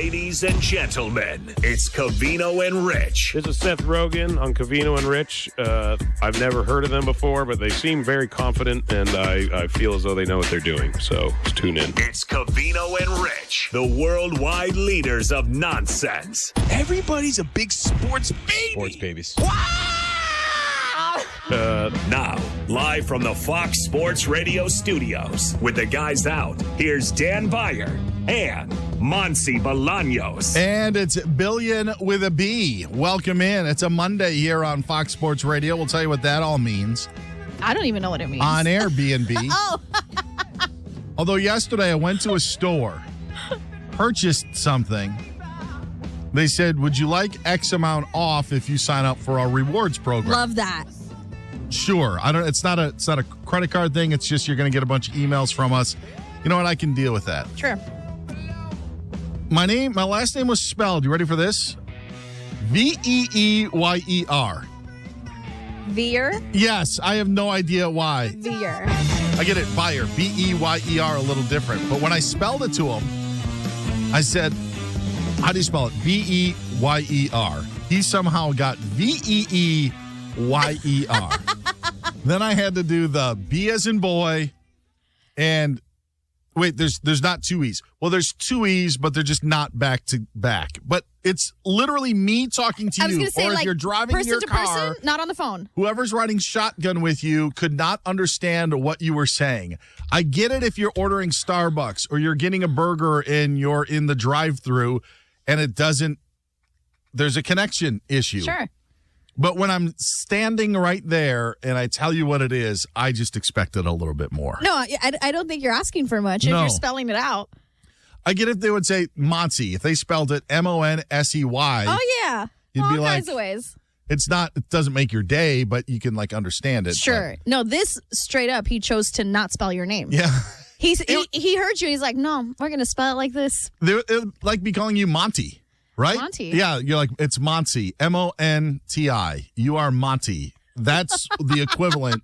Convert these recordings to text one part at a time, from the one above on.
Ladies and gentlemen, it's Covino and Rich. This is Seth Rogen on Covino and Rich. I've never heard of them before, but they seem very confident, and I feel as though they know what they're doing. So let's tune in. It's Covino and Rich, the worldwide leaders of nonsense. Everybody's a big sports baby. Sports babies. Now, live from the Fox Sports Radio studios, with the guys out, here's Dan Beyer and Monsi Bolaños. And it's Billion with a B. Welcome in. It's a Monday here on Fox Sports Radio. We'll tell you what that all means. I don't even know what it means. On Airbnb. Oh. Although yesterday I went to a store, purchased something. They said, would you like X amount off if you sign up for our rewards program? Love that. Sure. It's not a credit card thing. It's just you're going to get a bunch of emails from us. You know what? I can deal with that. Sure. My last name was spelled. You ready for this? Veeyer. Veer? Yes. I have no idea why. Veer. I get it. Beyer. Beyer, a little different. But when I spelled it to him, I said, how do you spell it? Beyer. He somehow got Veeyer. Then I had to do the B as in boy, and wait, there's not two E's. Well, there's two E's, but they're just not back to back. But it's literally me talking to I was you. gonna say, or if like, you're driving person your to car, person, not on the phone. Whoever's riding shotgun with you could not understand what you were saying. I get it if you're ordering Starbucks or you're getting a burger and you're in the drive-thru and it doesn't. There's a connection issue. Sure. But when I'm standing right there and I tell you what it is, I just expected a little bit more. No, I don't think you're asking for much if No. you're spelling it out. I get if they would say Monsey. If they spelled it Monsey. Oh, yeah. You'd All be like, kinds of ways. it doesn't make your day, but you can understand it. Sure. No, this straight up, he chose to not spell your name. But, yeah. He heard you. He's like, no, we're going to spell it like this. It would like be calling you Monty. Right? Monty. Yeah, you're like, it's Monty. Monti. You are Monty. That's the equivalent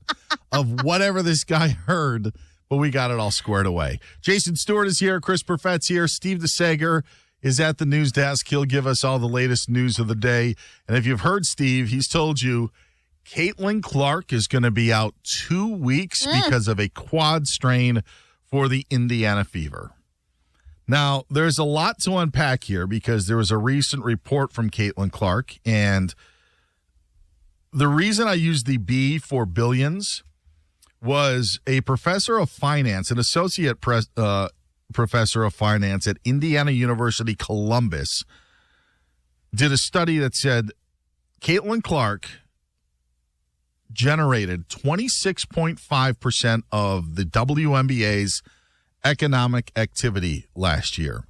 of whatever this guy heard, but we got it all squared away. Jason Stewart is here. Chris Perfett's here. Steve DeSager is at the news desk. He'll give us all the latest news of the day. And if you've heard Steve, he's told you Caitlin Clark is going to be out 2 weeks because of a quad strain for the Indiana Fever. Now, there's a lot to unpack here because there was a recent report from Caitlin Clark, and the reason I used the B for billions was a professor of finance, an associate professor of finance at Indiana University, Columbus, did a study that said Caitlin Clark generated 26.5% of the WNBA's economic activity last year.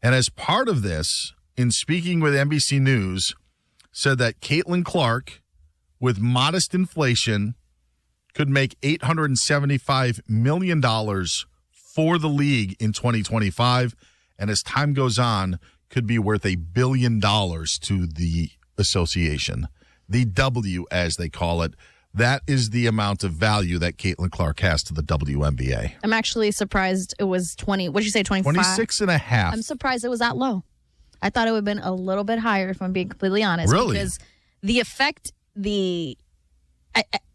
And as part of this, in speaking with NBC News, said that Caitlin Clark, with modest inflation, could make $875 million for the league in 2025, and as time goes on, could be worth $1 billion to the association. The W, as they call it. That is the amount of value that Caitlin Clark has to the WNBA. I'm actually surprised it was 20. What did you say, 25? 26 and a half. I'm surprised it was that low. I thought it would have been a little bit higher, if I'm being completely honest. Really? Because the effect,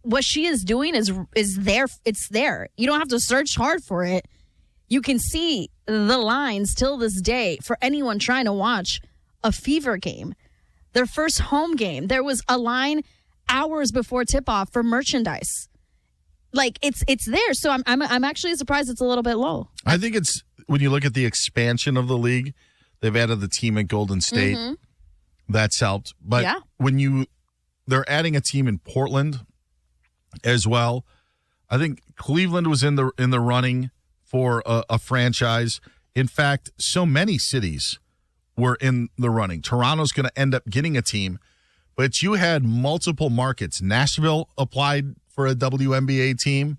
what she is doing is there. It's there. You don't have to search hard for it. You can see the lines till this day for anyone trying to watch a Fever game. Their first home game, there was a line hours before tip-off for merchandise. Like, it's there. So I'm actually surprised it's a little bit low. I think it's, when you look at the expansion of the league, they've added the team at Golden State. Mm-hmm. That's helped. But yeah. when they're adding a team in Portland as well. I think Cleveland was in the running for a franchise. In fact, so many cities were in the running. Toronto's going to end up getting a team. But you had multiple markets. Nashville applied for a WNBA team.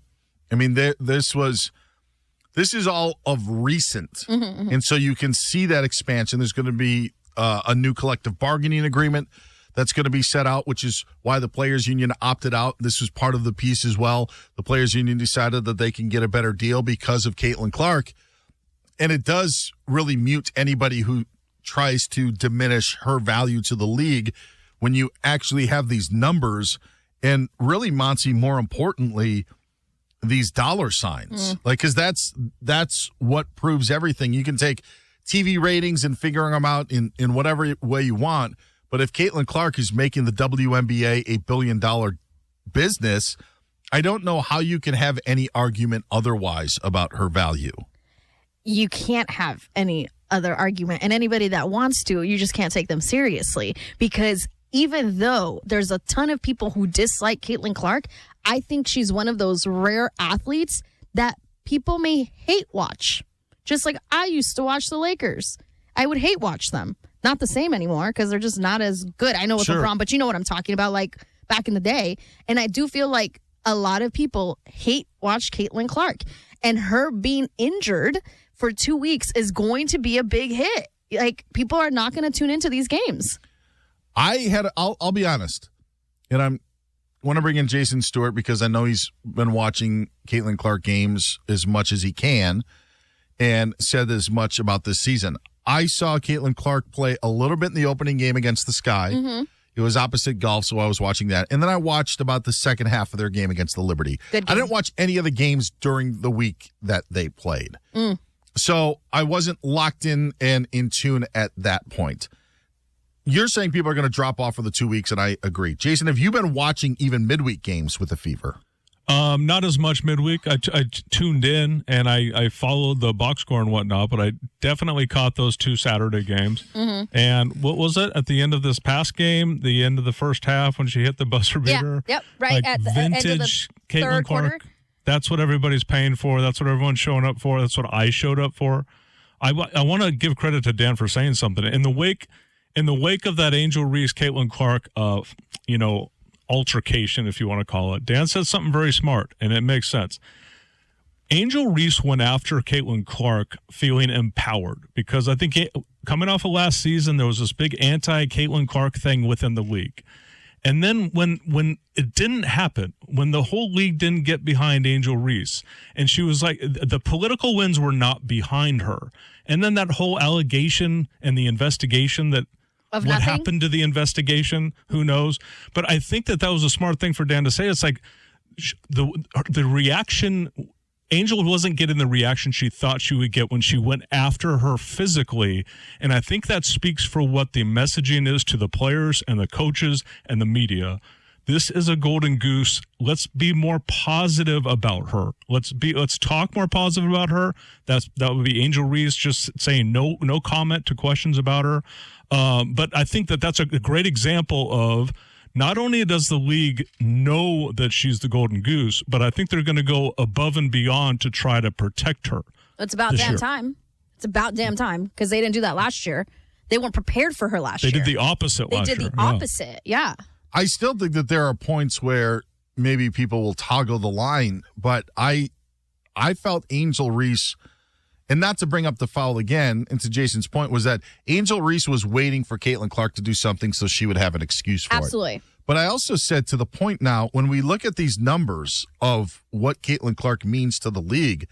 I mean, this is all of recent. Mm-hmm, mm-hmm. And so you can see that expansion. There's going to be a new collective bargaining agreement that's going to be set out, which is why the Players Union opted out. This was part of the piece as well. The Players Union decided that they can get a better deal because of Caitlin Clark. And it does really mute anybody who tries to diminish her value to the league when you actually have these numbers and really, Monty, more importantly, these dollar signs. Like, because that's what proves everything. You can take TV ratings and figuring them out in whatever way you want, but if Caitlin Clark is making the WNBA $1 billion business, I don't know how you can have any argument otherwise about her value. You can't have any other argument. And anybody that wants to, you just can't take them seriously. Because even though there's a ton of people who dislike Caitlin Clark, I think she's one of those rare athletes that people may hate watch. Just like I used to watch the Lakers. I would hate watch them. Not the same anymore because they're just not as good. I know with LeBron, but you know what I'm talking about, like back in the day. And I do feel like a lot of people hate watch Caitlin Clark. And her being injured for 2 weeks is going to be a big hit. Like, people are not going to tune into these games. I'll be honest, and I want to bring in Jason Stewart because I know he's been watching Caitlin Clark games as much as he can and said as much about this season. I saw Caitlin Clark play a little bit in the opening game against the Sky. Mm-hmm. It was opposite golf, so I was watching that. And then I watched about the second half of their game against the Liberty. I didn't watch any of the games during the week that they played. So I wasn't locked in and in tune at that point. You're saying people are going to drop off for the 2 weeks, and I agree. Jason, have you been watching even midweek games with the Fever? Not as much midweek. I tuned in and I followed the box score and whatnot, but I definitely caught those 2 Saturday games. Mm-hmm. And what was it at the end of this past game, the end of the first half when she hit the buzzer beater? Yep, right like at the vintage end of the Caitlin third Clark. quarter. That's what everybody's paying for. That's what everyone's showing up for. That's what I showed up for. I want to give credit to Dan for saying something in the wake of that Angel Reese Caitlin Clark altercation, if you want to call it. Dan said something very smart, and it makes sense. Angel Reese went after Caitlin Clark feeling empowered because I think coming off of last season, there was this big anti-Caitlin Clark thing within the league. And then when it didn't happen, when the whole league didn't get behind Angel Reese, and she was like, the political winds were not behind her. And then that whole allegation and the investigation that Of what nothing? happened to the investigation, who knows? But I think that was a smart thing for Dan to say. It's like the reaction, Angel wasn't getting the reaction she thought she would get when she went after her physically. And I think that speaks for what the messaging is to the players and the coaches and the media. This is a golden goose. Let's be more positive about her. Let's talk more positive about her. That would be Angel Reese just saying no comment to questions about her. But I think that's a great example of not only does the league know that she's the golden goose, but I think they're going to go above and beyond to try to protect her. It's about damn time. It's about damn time because they didn't do that last year. They weren't prepared for her last year. They did the opposite last year. They did the opposite, yeah. I still think that there are points where maybe people will toggle the line, but I felt Angel Reese, and not to bring up the foul again, and to Jason's point, was that Angel Reese was waiting for Caitlin Clark to do something so she would have an excuse for it. Absolutely. But I also said to the point now, when we look at these numbers of what Caitlin Clark means to the league,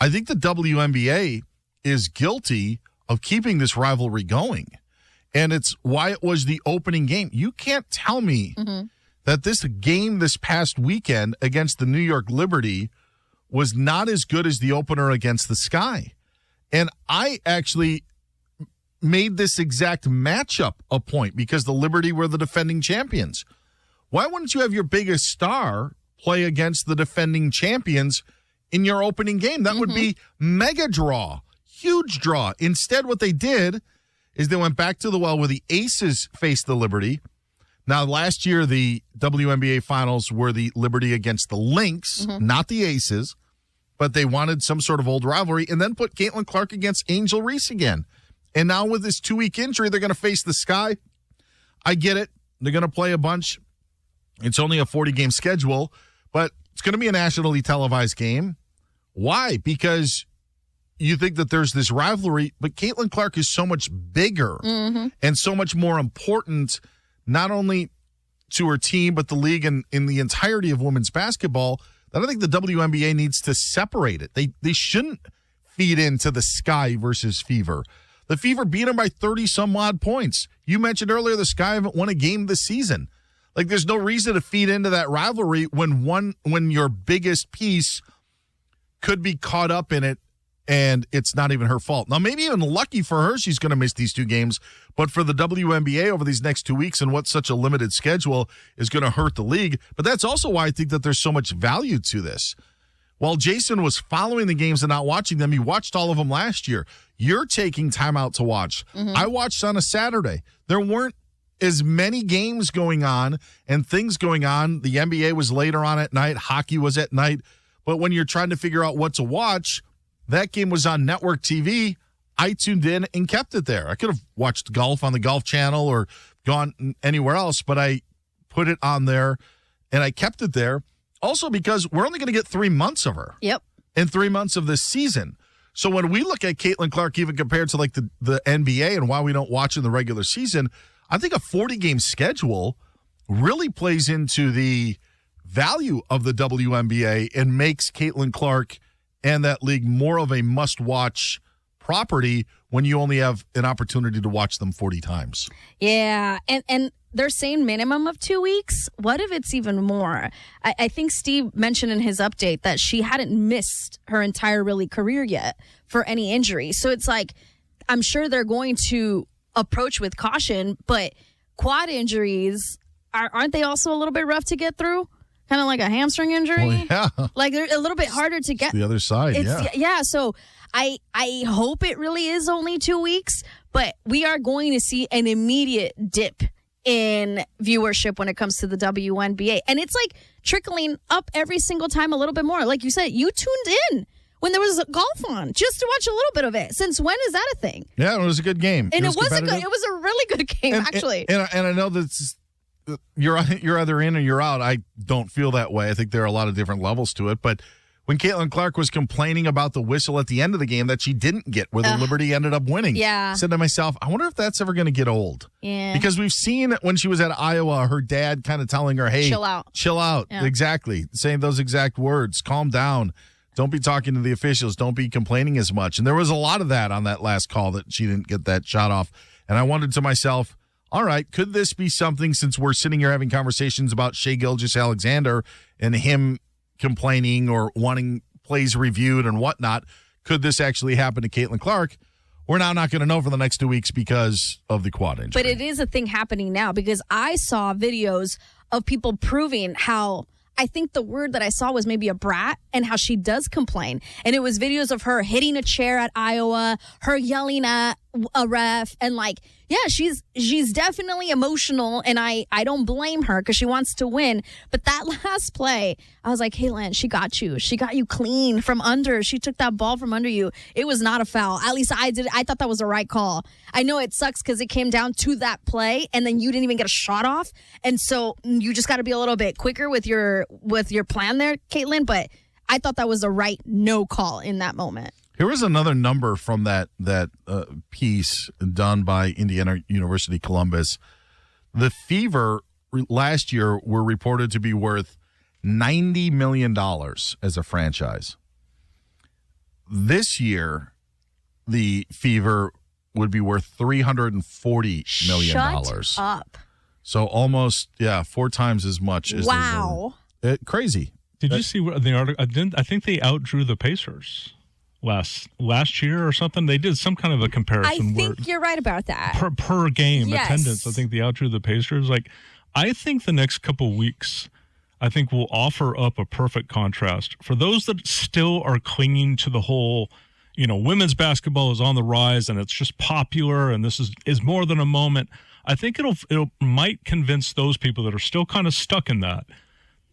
I think the WNBA is guilty of keeping this rivalry going. And it's why it was the opening game. You can't tell me that this game this past weekend against the New York Liberty was not as good as the opener against the Sky. And I actually made this exact matchup a point because the Liberty were the defending champions. Why wouldn't you have your biggest star play against the defending champions in your opening game? That would be mega draw, huge draw. Instead, what they did is they went back to the well where the Aces faced the Liberty. Now, last year, the WNBA finals were the Liberty against the Lynx, not the Aces, but they wanted some sort of old rivalry and then put Caitlin Clark against Angel Reese again. And now with this 2-week injury, they're going to face the Sky. I get it. They're going to play a bunch. It's only a 40-game schedule, but it's going to be a nationally televised game. Why? Because you think that there's this rivalry, but Caitlin Clark is so much bigger and so much more important, not only to her team, but the league and in the entirety of women's basketball, that I think the WNBA needs to separate it. They shouldn't feed into the Sky versus Fever. The Fever beat them by 30-some-odd points. You mentioned earlier the Sky haven't won a game this season. Like, there's no reason to feed into that rivalry when your biggest piece could be caught up in it, and it's not even her fault. Now, maybe even lucky for her, she's going to miss these 2 games, but for the WNBA over these next 2 weeks and what's such a limited schedule is going to hurt the league. But that's also why I think that there's so much value to this. While Jason was following the games and not watching them, he watched all of them last year. You're taking time out to watch. I watched on a Saturday. There weren't as many games going on and things going on. The NBA was later on at night. Hockey was at night. But when you're trying to figure out what to watch, that game was on network TV. I tuned in and kept it there. I could have watched golf on the Golf Channel or gone anywhere else, but I put it on there and I kept it there. Also because we're only going to get 3 months of her. Yep. In 3 months of this season. So when we look at Caitlin Clark, even compared to like the NBA and why we don't watch in the regular season, I think a 40-game schedule really plays into the value of the WNBA and makes Caitlin Clark and that league more of a must-watch property when you only have an opportunity to watch them 40 times. Yeah, and they're saying minimum of 2 weeks. What if it's even more? I think Steve mentioned in his update that she hadn't missed her entire really career yet for any injury. So it's like, I'm sure they're going to approach with caution, but quad injuries, aren't they also a little bit rough to get through? Kind of like a hamstring injury? Well, yeah. Like they're a little bit harder to get. The other side, yeah. Yeah, so I hope it really is only 2 weeks, but we are going to see an immediate dip in viewership when it comes to the WNBA. And it's like trickling up every single time a little bit more. Like you said, you tuned in when there was golf on just to watch a little bit of it. Since when is that a thing? Yeah, it was a good game. And it was a really good game, actually. And I know that you're either in or you're out. I don't feel that way. I think there are a lot of different levels to it. But when Caitlin Clark was complaining about the whistle at the end of the game that she didn't get, where the Liberty ended up winning, I said to myself, I wonder if that's ever going to get old. Yeah. Because we've seen when she was at Iowa, her dad kind of telling her, hey, chill out. Chill out. Yeah. Exactly. Saying those exact words. Calm down. Don't be talking to the officials. Don't be complaining as much. And there was a lot of that on that last call that she didn't get that shot off. And I wondered to myself, all right, could this be something, since we're sitting here having conversations about Shai Gilgeous-Alexander and him complaining or wanting plays reviewed and whatnot, could this actually happen to Caitlin Clark? We're now not going to know for the next 2 weeks because of the quad injury. But it is a thing happening now, because I saw videos of people proving how, I think the word that I saw was maybe a brat, and how she does complain. And it was videos of her hitting a chair at Iowa, her yelling at a ref, and like, yeah, she's definitely emotional, and I don't blame her because she wants to win. But that last play, I was like, hey, Lynn, she got you. She got you clean from under. She took that ball from under you. It was not a foul. At least I did. I thought that was the right call. I know it sucks because it came down to that play, and then you didn't even get a shot off. And so you just got to be a little bit quicker with your plan there, Caitlin. But I thought that was the right no call in that moment. Here was another number from that piece done by Indiana University Columbus. The Fever last year were reported to be worth $90 million as a franchise. This year, the Fever would be worth $340 million. Shut up. So almost, 4 times as much as wow. Crazy. Did you see the article? I think they outdrew the Pacers last year or something. They did some kind of a comparison. I think you're right about that. Per game yes. attendance, I think they outdrew the Pacers. Like, I think the next couple weeks, I think will offer up a perfect contrast for those that still are clinging to the whole, women's basketball is on the rise and it's just popular and this is more than a moment. I think it might convince those people that are still kind of stuck in that.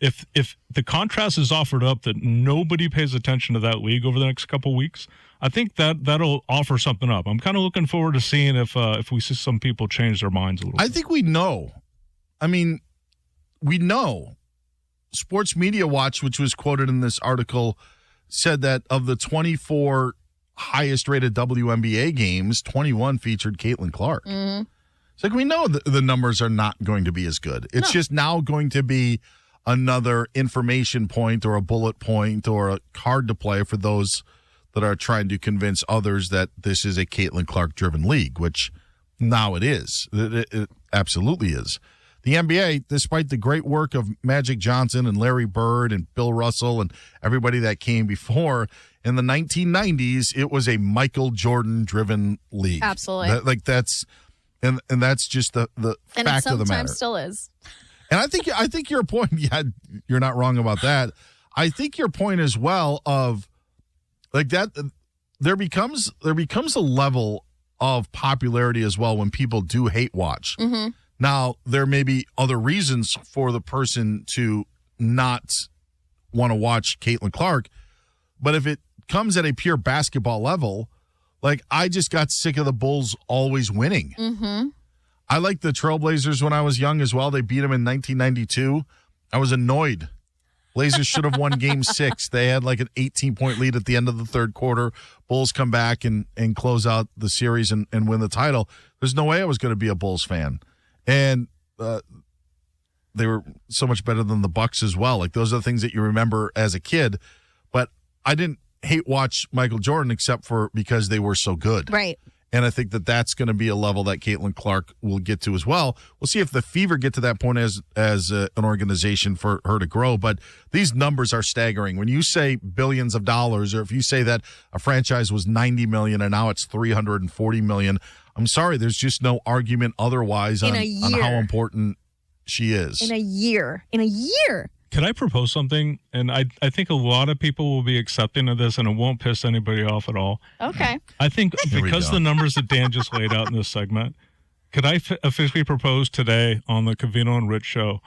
If the contrast is offered up that nobody pays attention to that league over the next couple of weeks, I think that'll offer something up. I'm kind of looking forward to seeing if we see some people change their minds a little bit. I think we know. I mean, we know. Sports Media Watch, which was quoted in this article, said that of the 24 highest-rated WNBA games, 21 featured Caitlin Clark. Mm-hmm. It's like we know the numbers are not going to be as good. It's just now going to be another information point or a bullet point or a card to play for those that are trying to convince others that this is a Caitlin Clark-driven league, which now it is. It absolutely is. The NBA, despite the great work of Magic Johnson and Larry Bird and Bill Russell and everybody that came before, in the 1990s, it was a Michael Jordan-driven league. Absolutely. That's just the and fact it of the matter. sometimes still is. And I think your point, yeah, you're not wrong about that. I think your point as well of like that there becomes a level of popularity as well when people do hate watch. Mm-hmm. Now, there may be other reasons for the person to not want to watch Caitlin Clark, but if it comes at a pure basketball level, like I just got sick of the Bulls always winning. Mm-hmm. I liked the Trailblazers when I was young as well. They beat them in 1992. I was annoyed. Blazers should have won Game 6. They had like an 18-point lead at the end of the third quarter. Bulls come back and close out the series and win the title. There's no way I was going to be a Bulls fan. And they were so much better than the Bucks as well. Like those are the things that you remember as a kid. But I didn't hate watch Michael Jordan except for because they were so good. Right. And I think that that's going to be a level that Caitlin Clark will get to as well. We'll see if the Fever get to that point as an organization for her to grow. But these numbers are staggering. When you say billions of dollars, or if you say that a franchise was $90 million and now it's $340 million, I'm sorry, there's just no argument otherwise on how important she is. In a year. Could I propose something? And I think a lot of people will be accepting of this, and it won't piss anybody off at all. Okay. I think because the numbers that Dan just laid out in this segment, could I officially propose today on the Covino and Rich show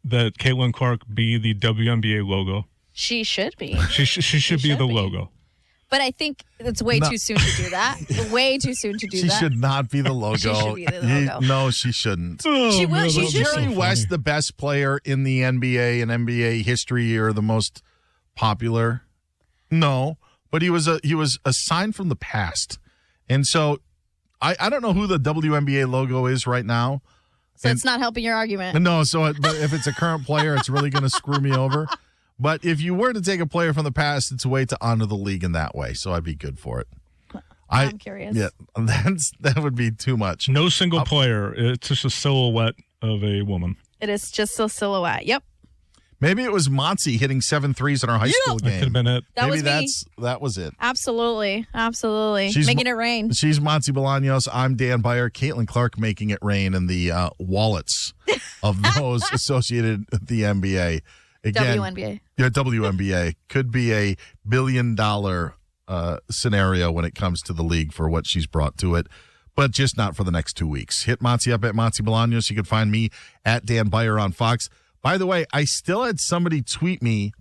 that Caitlin Clark be the WNBA logo? She should be. She should be the logo. But I think it's way too soon to do that. Way too soon to do She that. should not be the logo. She should be the logo. No, she shouldn't. She will. She Is should. Jerry West the best player in the NBA and NBA history, or the most popular? No, but he was a sign from the past, and so I don't know who the WNBA logo is right now. So it's not helping your argument. No, but if it's a current player, it's really going to screw me over. But if you were to take a player from the past, it's a way to honor the league in that way. So I'd be good for it. I'm curious. Yeah, that would be too much. No single player. It's just a silhouette of a woman. It is just a silhouette. Yep. Maybe it was Monty hitting 7 threes in our high school That game. could have been it. That Maybe was me. that was it. Absolutely. Making it rain. She's Monty Bolaños. I'm Dan Byer. Caitlin Clark making it rain in the wallets of those associated with the NBA. Again, WNBA. Yeah, WNBA could be a $1 billion scenario when it comes to the league for what she's brought to it, but just not for the next 2 weeks. Hit Monty up at Monty Bolaños. You can find me at Dan Byer on Fox. By the way, I still had somebody tweet me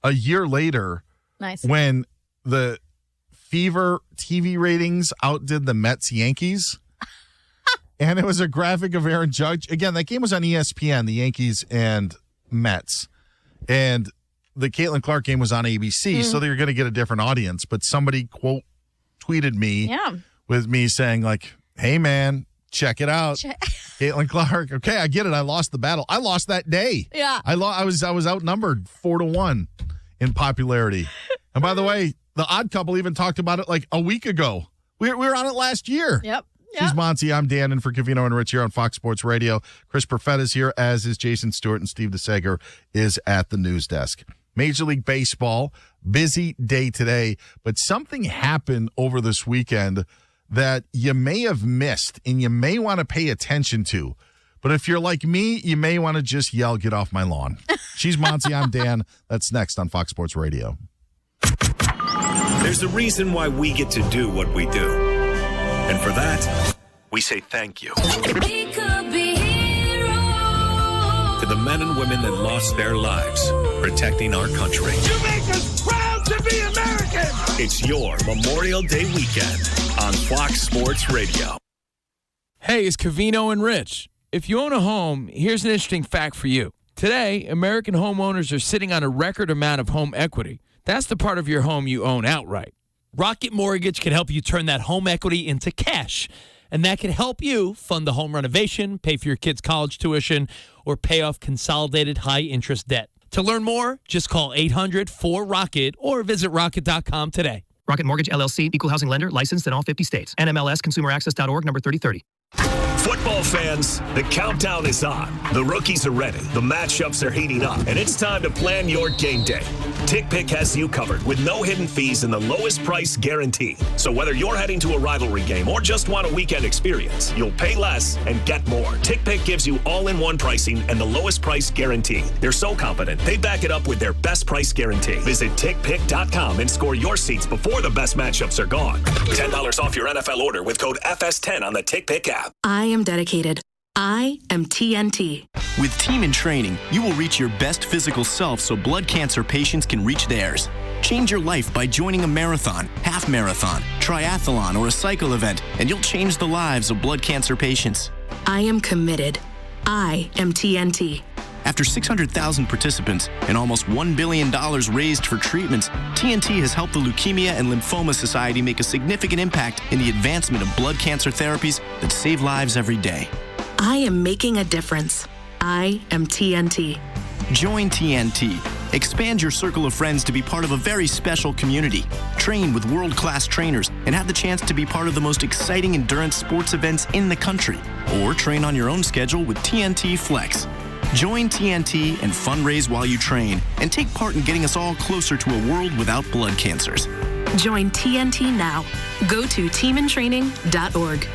a year later when the Fever TV ratings outdid the Mets-Yankees. And it was a graphic of Aaron Judge. Again, that game was on ESPN, the Yankees and Mets. And the Caitlin Clark game was on ABC, so they're going to get a different audience. But somebody, quote, tweeted me with me saying, like, hey, man, check it out. Caitlin Clark. Okay, I get it. I lost the battle. I lost that day. Yeah. I was outnumbered 4-1 in popularity. And by the way, the Odd Couple even talked about it like a week ago. We were on it last year. Yep. She's Monty. I'm Dan, and for Covino and Rich here on Fox Sports Radio. Chris Perfett is here, as is Jason Stewart, and Steve DeSager is at the news desk. Major League Baseball, busy day today, but something happened over this weekend that you may have missed and you may want to pay attention to. But if you're like me, you may want to just yell, get off my lawn. She's Monty. I'm Dan. That's next on Fox Sports Radio. There's a reason why we get to do what we do. And for that, we say thank you. We could be heroes. To the men and women that lost their lives protecting our country. You make us proud to be American. It's your Memorial Day weekend on Fox Sports Radio. Hey, it's Covino and Rich. If you own a home, here's an interesting fact for you. Today, American homeowners are sitting on a record amount of home equity. That's the part of your home you own outright. Rocket Mortgage can help you turn that home equity into cash. And that can help you fund the home renovation, pay for your kids' college tuition, or pay off consolidated high-interest debt. To learn more, just call 800-4ROCKET or visit rocket.com today. Rocket Mortgage, LLC, Equal Housing Lender, licensed in all 50 states. NMLS-ConsumerAccess.org, number 3030. Football fans, the countdown is on. The rookies are ready. The matchups are heating up. And it's time to plan your game day. TickPick has you covered with no hidden fees and the lowest price guaranteed. So whether you're heading to a rivalry game or just want a weekend experience, you'll pay less and get more. TickPick gives you all-in-one pricing and the lowest price guaranteed. They're so confident, they back it up with their best price guarantee. Visit TickPick.com and score your seats before the best matchups are gone. $10 off your NFL order with code FS10 on the TickPick app. I am dedicated. I am TNT. With Team in Training, you will reach your best physical self so blood cancer patients can reach theirs. Change your life by joining a marathon, half marathon, triathlon, or a cycle event, and you'll change the lives of blood cancer patients. I am committed. I am TNT. After 600,000 participants and almost $1 billion raised for treatments, TNT has helped the Leukemia and Lymphoma Society make a significant impact in the advancement of blood cancer therapies that save lives every day. I am making a difference. I am TNT. Join TNT. Expand your circle of friends to be part of a very special community. Train with world-class trainers and have the chance to be part of the most exciting endurance sports events in the country. Or train on your own schedule with TNT Flex. Join TNT and fundraise while you train and take part in getting us all closer to a world without blood cancers. Join TNT now. Go to teamintraining.org.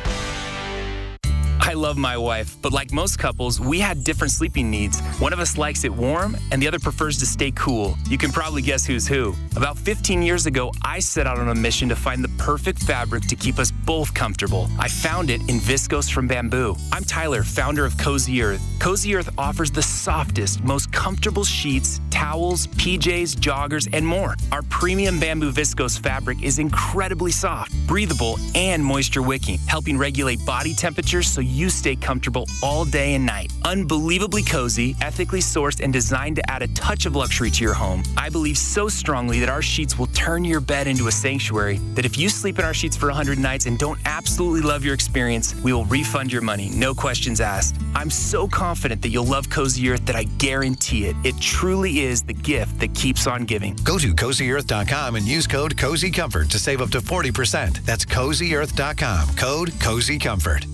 I love my wife, but like most couples, we had different sleeping needs. One of us likes it warm, and the other prefers to stay cool. You can probably guess who's who. About 15 years ago, I set out on a mission to find the perfect fabric to keep us both comfortable. I found it in Viscose from Bamboo. I'm Tyler, founder of Cozy Earth. Cozy Earth offers the softest, most comfortable sheets, towels, PJs, joggers, and more. Our premium bamboo viscose fabric is incredibly soft, breathable, and moisture wicking, helping regulate body temperature so you stay comfortable all day and night. Unbelievably cozy, ethically sourced, and designed to add a touch of luxury to your home. I believe so strongly that our sheets will turn your bed into a sanctuary that if you sleep in our sheets for 100 nights and don't absolutely love your experience, we will refund your money, no questions asked. I'm so confident that you'll love Cozy Earth that I guarantee it. It truly is the gift that keeps on giving. Go to CozyEarth.com and use code CozyComfort to save up to 40%. That's CozyEarth.com. Code CozyComfort.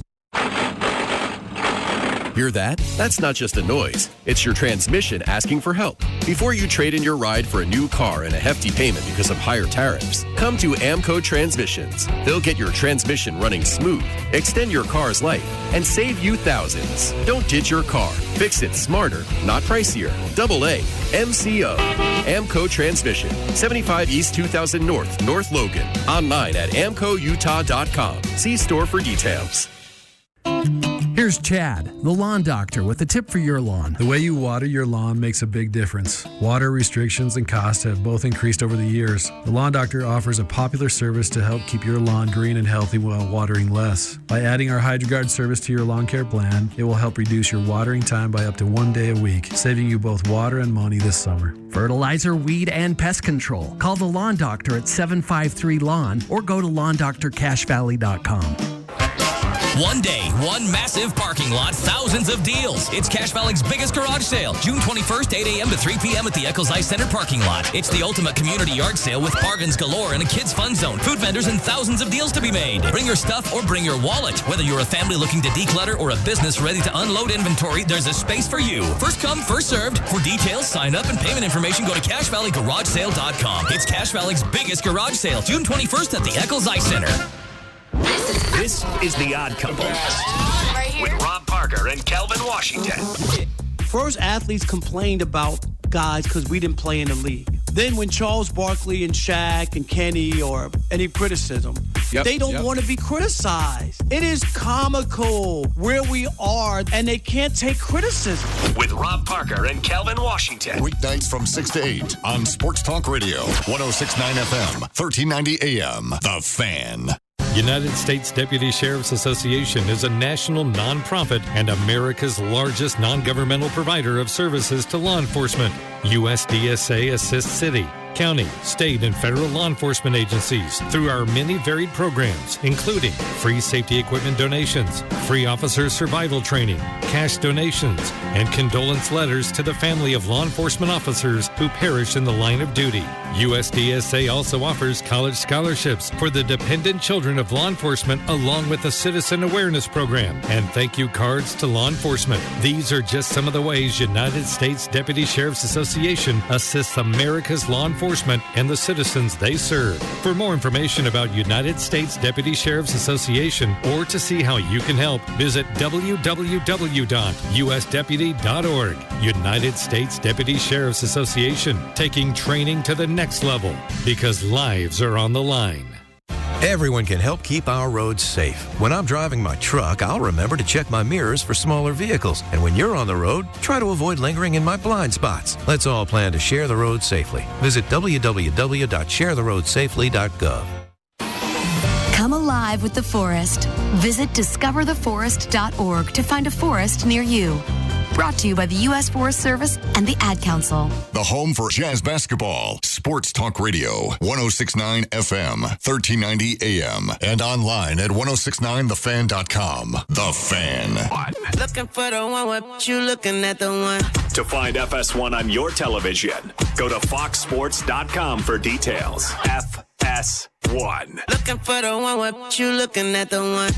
Hear that? That's not just a noise. It's your transmission asking for help. Before you trade in your ride for a new car and a hefty payment because of higher tariffs, come to Amco Transmissions. They'll get your transmission running smooth, extend your car's life, and save you thousands. Don't ditch your car. Fix it smarter, not pricier. AA MCO. Amco Transmission. 75 East 2000 North, North Logan. Online at amcoutah.com. See store for details. Here's Chad, the lawn doctor, with a tip for your lawn. The way you water your lawn makes a big difference. Water restrictions and costs have both increased over the years. The lawn doctor offers a popular service to help keep your lawn green and healthy while watering less. By adding our HydroGuard service to your lawn care plan, it will help reduce your watering time by up to 1 day a week, saving you both water and money this summer. Fertilizer, weed, and pest control. Call the lawn doctor at 753-LAWN or go to lawndoctorcashvalley.com. One day, one massive parking lot, thousands of deals. It's Cache Valley's biggest garage sale. June 21st, 8 a.m. to 3 p.m. at the Eccles Ice Center parking lot. It's the ultimate community yard sale with bargains galore and a kids' fun zone, food vendors, and thousands of deals to be made. Bring your stuff or bring your wallet. Whether you're a family looking to declutter or a business ready to unload inventory, there's a space for you. First come, first served. For details, sign up, and payment information, go to CacheValleyGarageSale.com. It's Cache Valley's biggest garage sale, June 21st at the Eccles Ice Center. This is The Odd Couple with Rob Parker and Calvin Washington. First, athletes complained about guys because we didn't play in the league. Then when Charles Barkley and Shaq and Kenny or any criticism, they don't want to be criticized. It is comical where we are, and they can't take criticism. With Rob Parker and Calvin Washington. Weeknights from 6 to 8 on Sports Talk Radio, 106.9 FM, 1390 AM. The Fan. United States Deputy Sheriff's Association is a national nonprofit and America's largest non-governmental provider of services to law enforcement. USDSA assists city, county, state, and federal law enforcement agencies through our many varied programs, including free safety equipment donations, free officer survival training, cash donations, and condolence letters to the family of law enforcement officers who perish in the line of duty. USDSA also offers college scholarships for the dependent children of law enforcement, along with a citizen awareness program and thank you cards to law enforcement. These are just some of the ways United States Deputy Sheriff's Association assists America's law enforcement and the citizens they serve. For more information about United States Deputy Sheriff's Association or to see how you can help, visit www.usdeputy.org. United States Deputy Sheriff's Association, taking training to the next level because lives are on the line. Everyone can help keep our roads safe. When I'm driving my truck, I'll remember to check my mirrors for smaller vehicles. And when you're on the road, try to avoid lingering in my blind spots. Let's all plan to share the road safely. Visit www.sharetheroadsafely.gov. Come alive with the forest. Visit discovertheforest.org to find a forest near you. Brought to you by the U.S. Forest Service and the Ad Council. The home for Jazz basketball. Sports Talk Radio. 106.9 FM, 1390 AM. And online at 1069thefan.com. The Fan. Looking for the one, what you looking at the one? To find FS1 on your television, go to foxsports.com for details. FS1. Looking for the one, what you looking at the one?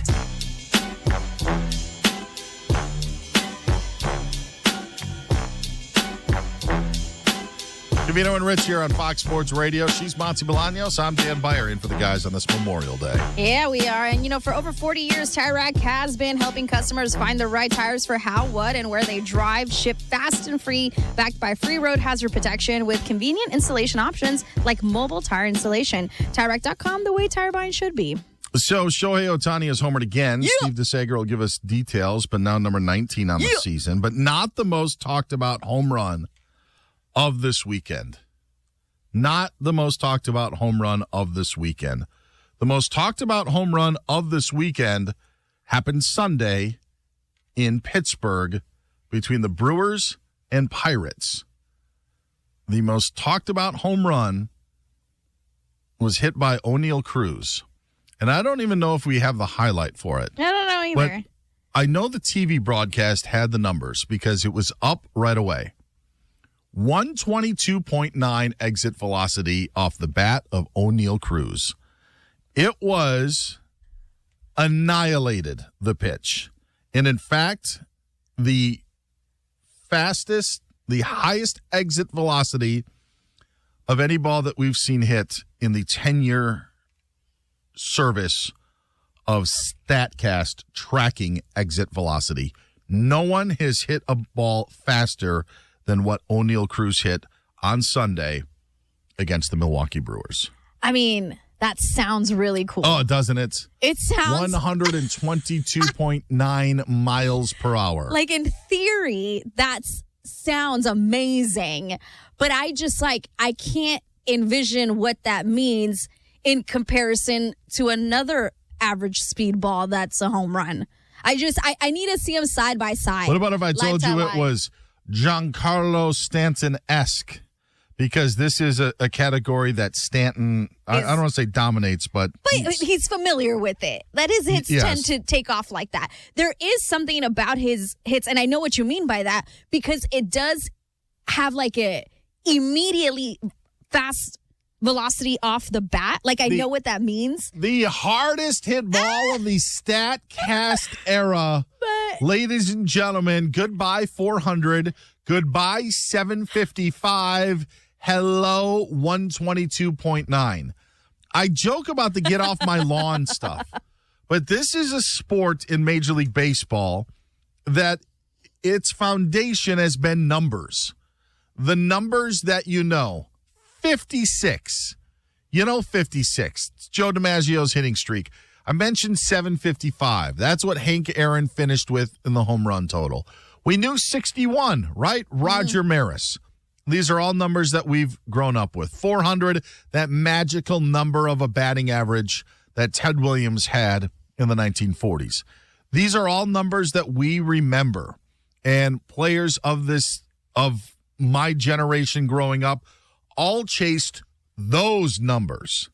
Covino and Rich here on Fox Sports Radio. She's Monty Bolaños. I'm Dan Beyer in for the guys on this Memorial Day. Yeah, we are. And, for over 40 years, Tire Rack has been helping customers find the right tires for how, what, and where they drive. Shipped fast and free, backed by free road hazard protection with convenient installation options like mobile tire installation. TireRack.com, the way tire buying should be. So, Shohei Ohtani is homered again. Yeah. Steve DeSager will give us details, but now number 19 on the season. But not the most talked about home run of this weekend. Not the most talked about home run of this weekend. The most talked about home run of this weekend happened Sunday in Pittsburgh between the Brewers and Pirates. The most talked about home run was hit by O'Neal Cruz. And I don't even know if we have the highlight for it. I don't know either. But I know the TV broadcast had the numbers because it was up right away. 122.9 exit velocity off the bat of O'Neal Cruz. It was annihilated, the pitch. And in fact, the highest exit velocity of any ball that we've seen hit in the 10-year service of StatCast tracking exit velocity. No one has hit a ball faster than what O'Neal Cruz hit on Sunday against the Milwaukee Brewers. I mean, that sounds really cool. Oh, doesn't it? It sounds 122.9 miles per hour. Like, in theory, that sounds amazing. But I just, I can't envision what that means in comparison to another average speed ball that's a home run. I need to see them side by side. What about if I told you it was Giancarlo Stanton-esque? Because this is a category that Stanton, I don't want to say dominates, but he's familiar with it. That his hits tend to take off like that. There is something about his hits, and I know what you mean by that, because it does have a immediately fast velocity off the bat. I know what that means. The hardest hit ball of the StatCast era. Ladies and gentlemen, goodbye 400. Goodbye 755. Hello 122.9. I joke about the get off my lawn stuff, but this is a sport in Major League Baseball that its foundation has been numbers. The numbers that 56. 56. It's Joe DiMaggio's hitting streak. I mentioned 755. That's what Hank Aaron finished with in the home run total. We knew 61, right? Roger Maris. These are all numbers that we've grown up with. 400, that magical number of a batting average that Ted Williams had in the 1940s. These are all numbers that we remember. And players of my generation growing up all chased those numbers.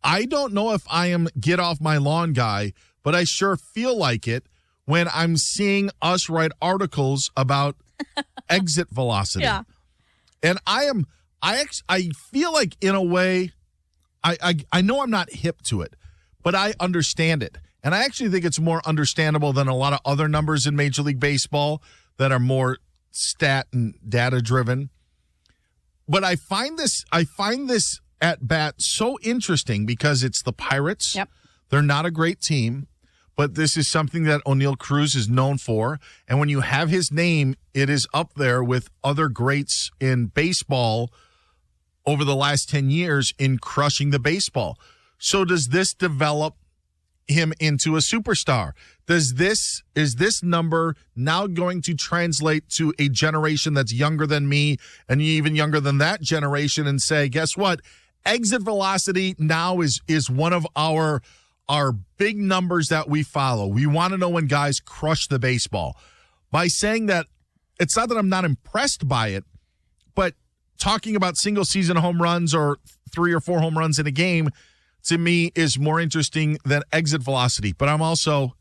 I don't know if I am get off my lawn guy, but I sure feel like it when I'm seeing us write articles about exit velocity. Yeah. And I feel like in a way, I know I'm not hip to it, but I understand it. And I actually think it's more understandable than a lot of other numbers in Major League Baseball that are more stat and data driven. But I find this at bat so interesting because it's the Pirates. Yep. They're not a great team, but this is something that O'Neal Cruz is known for. And when you have his name, it is up there with other greats in baseball over the last 10 years in crushing the baseball. So does this develop him into a superstar? Is this number now going to translate to a generation that's younger than me and even younger than that generation and say, guess what? Exit velocity now is one of our big numbers that we follow. We want to know when guys crush the baseball. By saying that, it's not that I'm not impressed by it, but talking about single season home runs or 3 or 4 home runs in a game, to me, is more interesting than exit velocity. But I'm also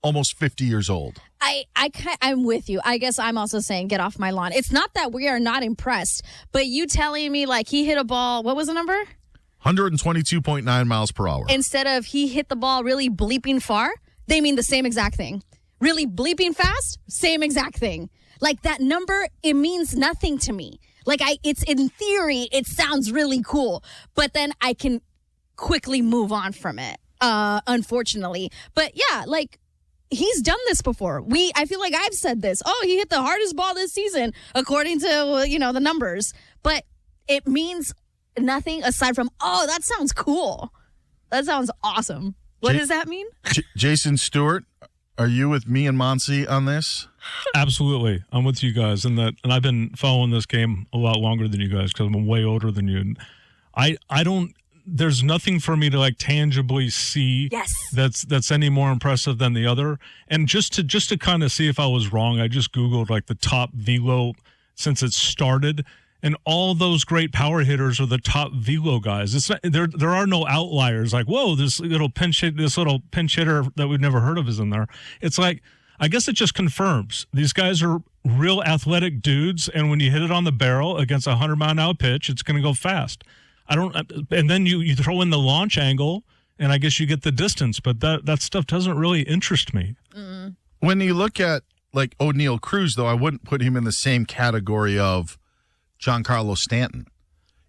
almost 50 years old. I'm with you. I guess I'm also saying get off my lawn. It's not that we are not impressed, but you telling me like he hit a ball, what was the number? 122.9 miles per hour. Instead of he hit the ball really bleeping far, they mean the same exact thing. Really bleeping fast, same exact thing. Like that number, it means nothing to me. Like it's in theory, it sounds really cool, but then I can quickly move on from it, unfortunately. But yeah, like he's done this before. I feel like I've said this. Oh, he hit the hardest ball this season, according to, the numbers. But it means nothing aside from, oh, that sounds cool. That sounds awesome. What does that mean? Jason Stewart, are you with me and Monsi on this? Absolutely. I'm with you guys. And I've been following this game a lot longer than you guys because I'm way older than you. And there's nothing for me to like tangibly see that's any more impressive than the other. And just to kind of see if I was wrong, I just Googled like the top velo since it started, and all those great power hitters are the top velo guys. It's not, there are no outliers like, whoa, this little pinch hitter that we've never heard of is in there. It's like, I guess it just confirms these guys are real athletic dudes, and when you hit it on the barrel against a 100-mile-an-hour pitch, it's going to go fast. And then you throw in the launch angle, and I guess you get the distance, but that stuff doesn't really interest me. Mm-mm. When you look at like O'Neal Cruz, though, I wouldn't put him in the same category of Giancarlo Stanton.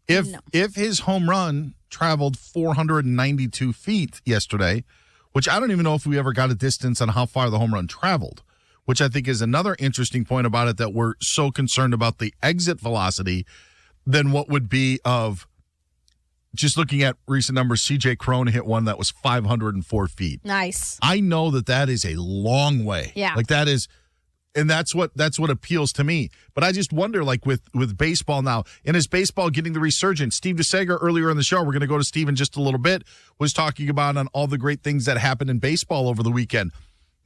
If his home run traveled 492 feet yesterday, which I don't even know if we ever got a distance on how far the home run traveled, which I think is another interesting point about it, that we're so concerned about the exit velocity than what would be of just looking at recent numbers. CJ Cron hit one that was 504 feet. Nice. I know that is a long way. Yeah. Like that is, and that's what appeals to me. But I just wonder, like with baseball now, and is baseball getting the resurgence? Steve DeSager earlier in the show, we're going to go to Steve in just a little bit, was talking about on all the great things that happened in baseball over the weekend.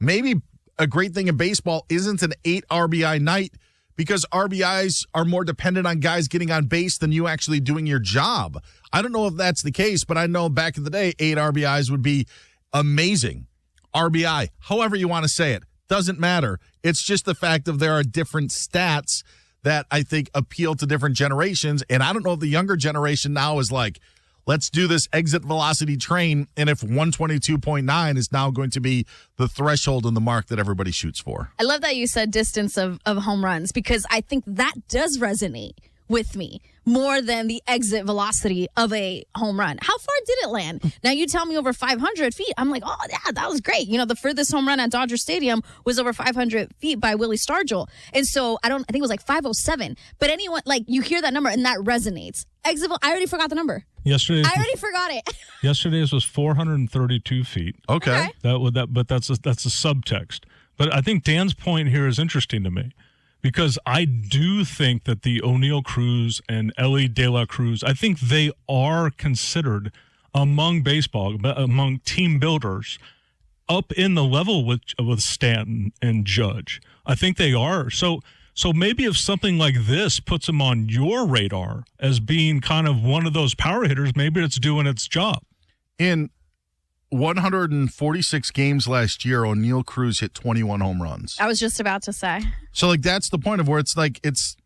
Maybe a great thing in baseball isn't an 8 RBI night, because RBIs are more dependent on guys getting on base than you actually doing your job. I don't know if that's the case, but I know back in the day, 8 RBIs would be amazing. RBI, however you want to say it, doesn't matter. It's just the fact of there are different stats that I think appeal to different generations. And I don't know if the younger generation now is like, let's do this exit velocity train, and if 122.9 is now going to be the threshold and the mark that everybody shoots for. I love that you said distance of home runs, because I think that does resonate with me more than the exit velocity of a home run. How far did it land? Now you tell me over 500 feet. I'm like, oh, yeah, that was great. The furthest home run at Dodger Stadium was over 500 feet by Willie Stargell. And so I think it was like 507. But anyone, like, you hear that number and that resonates. Exit, I already forgot the number. I already forgot it. Yesterday's was 432 feet. Okay. But that's a subtext. But I think Dan's point here is interesting to me, because I do think that the O'Neal Cruz and Ellie De La Cruz, I think they are considered among team builders up in the level with Stanton and Judge. I think they are. So So maybe if something like this puts him on your radar as being kind of one of those power hitters, maybe it's doing its job. In 146 games last year, O'Neal Cruz hit 21 home runs. I was just about to say. So, like, that's the point of where it's like it's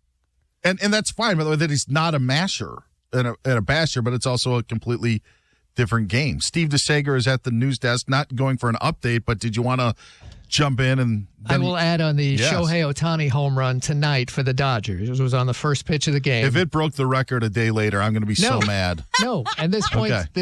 – and that's fine, by the way, that he's not a masher and a basher, but it's also a completely different game. Steve DeSager is at the news desk, not going for an update, but did you want to jump in? And I will add on the Shohei Ohtani home run tonight for the Dodgers. It was on the first pitch of the game. If it broke the record a day later, I'm going to be so mad. No, and this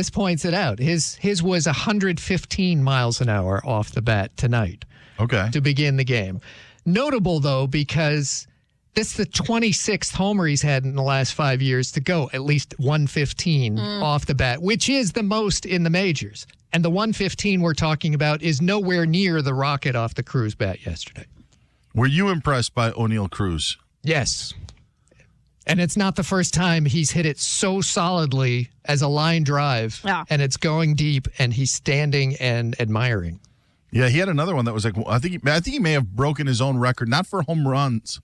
points it out. His was 115 miles an hour off the bat tonight. Okay. To begin the game. Notable, though, because this is the 26th homer he's had in the last 5 years to go at least 115 off the bat, which is the most in the majors. And the 115 we're talking about is nowhere near the rocket off the Cruz bat yesterday. Were you impressed by O'Neal Cruz? Yes. And it's not the first time he's hit it so solidly as a line drive, and it's going deep, and he's standing and admiring. Yeah, he had another one that was like, I think he may have broken his own record, not for home runs.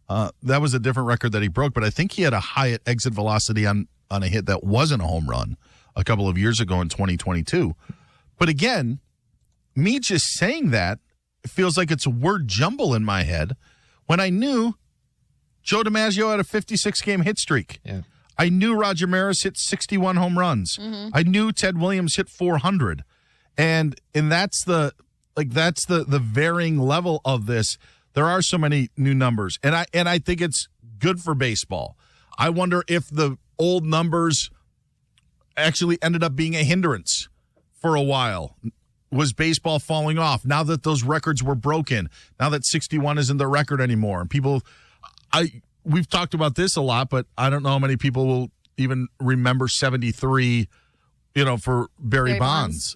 That was a different record that he broke, but I think he had a high exit velocity on a hit that wasn't a home run a couple of years ago in 2022. But again, me just saying that, it feels like it's a word jumble in my head when I knew Joe DiMaggio had a 56-game hit streak. Yeah. I knew Roger Maris hit 61 home runs. Mm-hmm. I knew Ted Williams hit 400. And that's the varying level of this. There are so many new numbers. And I think it's good for baseball. I wonder if the old numbers actually ended up being a hindrance for a while. Was baseball falling off now that those records were broken? Now that 61 isn't the record anymore, and we've talked about this a lot, but I don't know how many people will even remember 73. For Barry Bonds,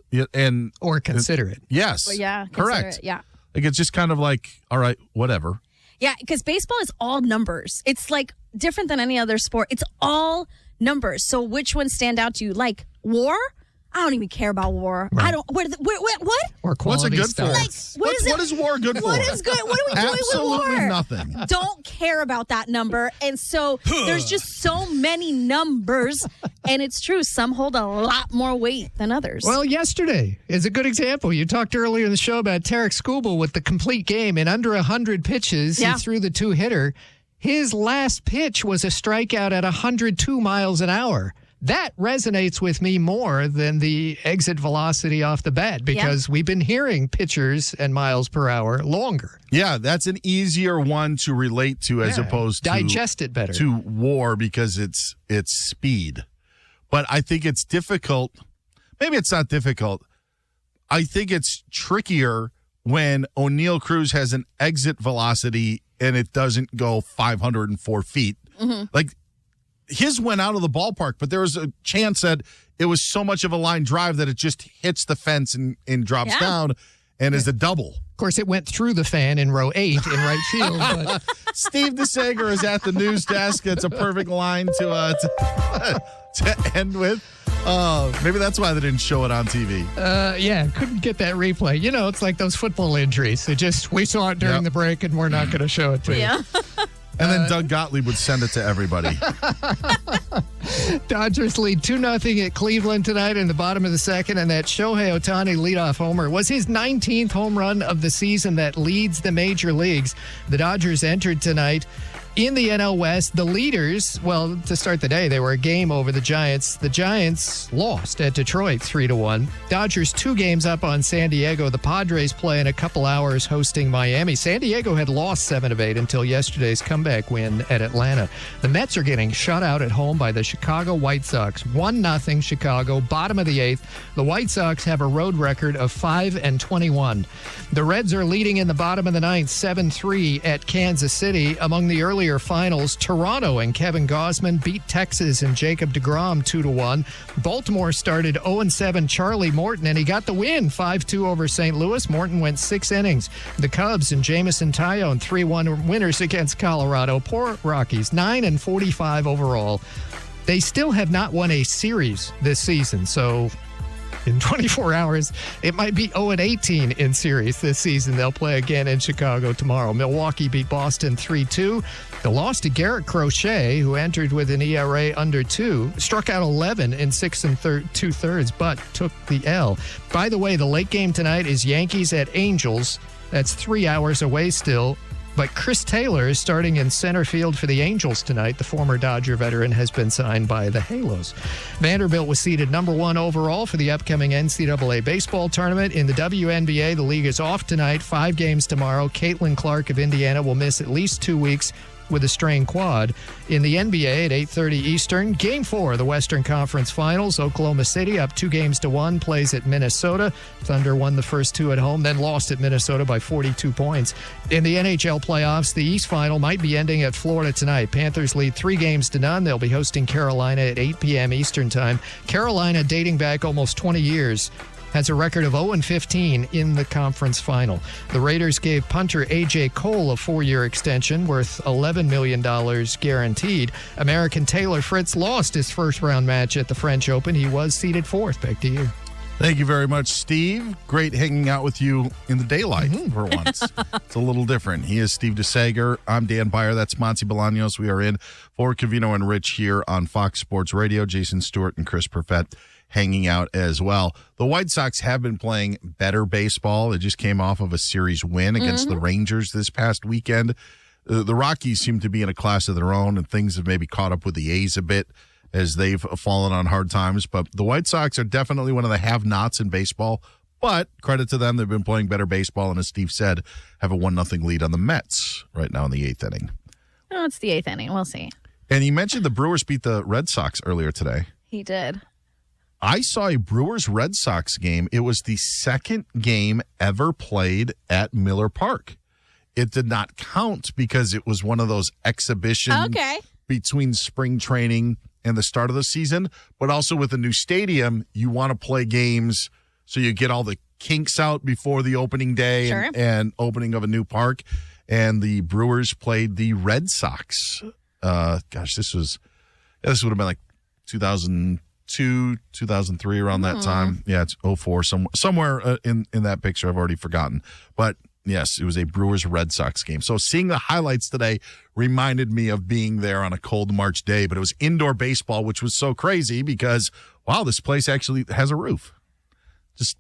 or consider it. Yes, correct. It, yeah, like it's just kind of like, all right, whatever. Yeah, because baseball is all numbers. It's like different than any other sport. It's all numbers. So which ones stand out to you? Like war? I don't even care about war. Right. I don't. What? Or quality What's it good for? Like, what is war good for? What is good? What are we doing with war? Absolutely nothing. Don't care about that number. And so there's just so many numbers. And it's true. Some hold a lot more weight than others. Well, yesterday is a good example. You talked earlier in the show about Tarek Skubal with the complete game. In under 100 pitches, he threw the two-hitter. His last pitch was a strikeout at 102 miles an hour. That resonates with me more than the exit velocity off the bat because we've been hearing pitchers and miles per hour longer. Yeah, that's an easier one to relate to as opposed to digest it better to war because it's speed. But I think it's difficult. Maybe it's not difficult. I think it's trickier when O'Neal Cruz has an exit velocity and it doesn't go 504 feet. Mm-hmm. Like, his went out of the ballpark, but there was a chance that it was so much of a line drive that it just hits the fence and drops down and is a double. Of course, it went through the fan in row 8 in right field. But Steve DeSager is at the news desk. It's a perfect line to end with. Maybe that's why they didn't show it on TV. Couldn't get that replay. It's like those football injuries. We saw it during the break, and we're not going to show it to you. And then Doug Gottlieb would send it to everybody. Dodgers lead 2-0 at Cleveland tonight in the bottom of the second, and that Shohei Ohtani leadoff homer was his 19th home run of the season that leads the major leagues. The Dodgers entered tonight in the NL West. The leaders, to start the day, they were a game over the Giants. The Giants lost at Detroit 3-1. Dodgers 2 games up on San Diego. The Padres play in a couple hours hosting Miami. San Diego had lost 7 of 8 until yesterday's comeback win at Atlanta. The Mets are getting shut out at home by the Chicago White Sox. 1-0 Chicago, bottom of the 8th. The White Sox have a road record of 5-21. The Reds are leading in the bottom of the 9th, 7-3 at Kansas City. Among the earlier finals, Toronto and Kevin Gausman beat Texas and Jacob deGrom 2-1. Baltimore started 0-7 Charlie Morton, and he got the win 5-2 over St. Louis. Morton went 6 innings. The Cubs and Jameson Taillon 3-1 winners against Colorado. Poor Rockies 9-45 overall. They still have not won a series this season, so in 24 hours, it might be 0-18 in series this season. They'll play again in Chicago tomorrow. Milwaukee beat Boston 3-2. The loss to Garrett Crochet, who entered with an ERA under 2, struck out 11 in 6 2/3, but took the L. By the way, the late game tonight is Yankees at Angels. That's 3 hours away still. But Chris Taylor is starting in center field for the Angels tonight. The former Dodger veteran has been signed by the Halos. Vanderbilt was seeded number 1 overall for the upcoming NCAA baseball tournament. In the WNBA, the league is off tonight, 5 games tomorrow. Caitlin Clark of Indiana will miss at least 2 weeks with a strained quad. In the NBA at 8:30 Eastern, Game 4 of the Western Conference Finals. Oklahoma City up 2-1 plays at Minnesota. Thunder won the first 2 at home, then lost at Minnesota by 42 points. In the NHL playoffs, the East Final might be ending at Florida tonight. Panthers lead 3-0. They'll be hosting Carolina at 8 p.m. Eastern time. Carolina, dating back almost 20 years, has a record of 0-15 in the conference final. The Raiders gave punter A.J. Cole a 4-year extension worth $11 million guaranteed. American Taylor Fritz lost his first-round match at the French Open. He was seeded 4th. Back to you. Thank you very much, Steve. Great hanging out with you in the daylight for once. It's a little different. He is Steve DeSager. I'm Dan Byer. That's Monty Bolaños. We are in for Covino and Rich here on Fox Sports Radio. Jason Stewart and Chris Perfett hanging out as well. The White Sox have been playing better baseball. They just came off of a series win against the Rangers this past weekend. The Rockies seem to be in a class of their own, and things have maybe caught up with the A's a bit as they've fallen on hard times. But the White Sox are definitely one of the have-nots in baseball. But credit to them, they've been playing better baseball, and as Steve said, have a 1-0 lead on the Mets right now in the 8th inning. Oh, it's the 8th inning. We'll see. And he mentioned the Brewers beat the Red Sox earlier today. He did. I saw a Brewers-Red Sox game. It was the second game ever played at Miller Park. It did not count because it was one of those exhibitions between spring training and the start of the season. But also with a new stadium, you want to play games so you get all the kinks out before the opening day and opening of a new park. And the Brewers played the Red Sox. This would have been like 2002, 2003, around that time. Yeah, it's 04, somewhere in that picture. I've already forgotten. But yes, it was a Brewers-Red Sox game. So seeing the highlights today reminded me of being there on a cold March day, but it was indoor baseball, which was so crazy because, wow, this place actually has a roof. Just,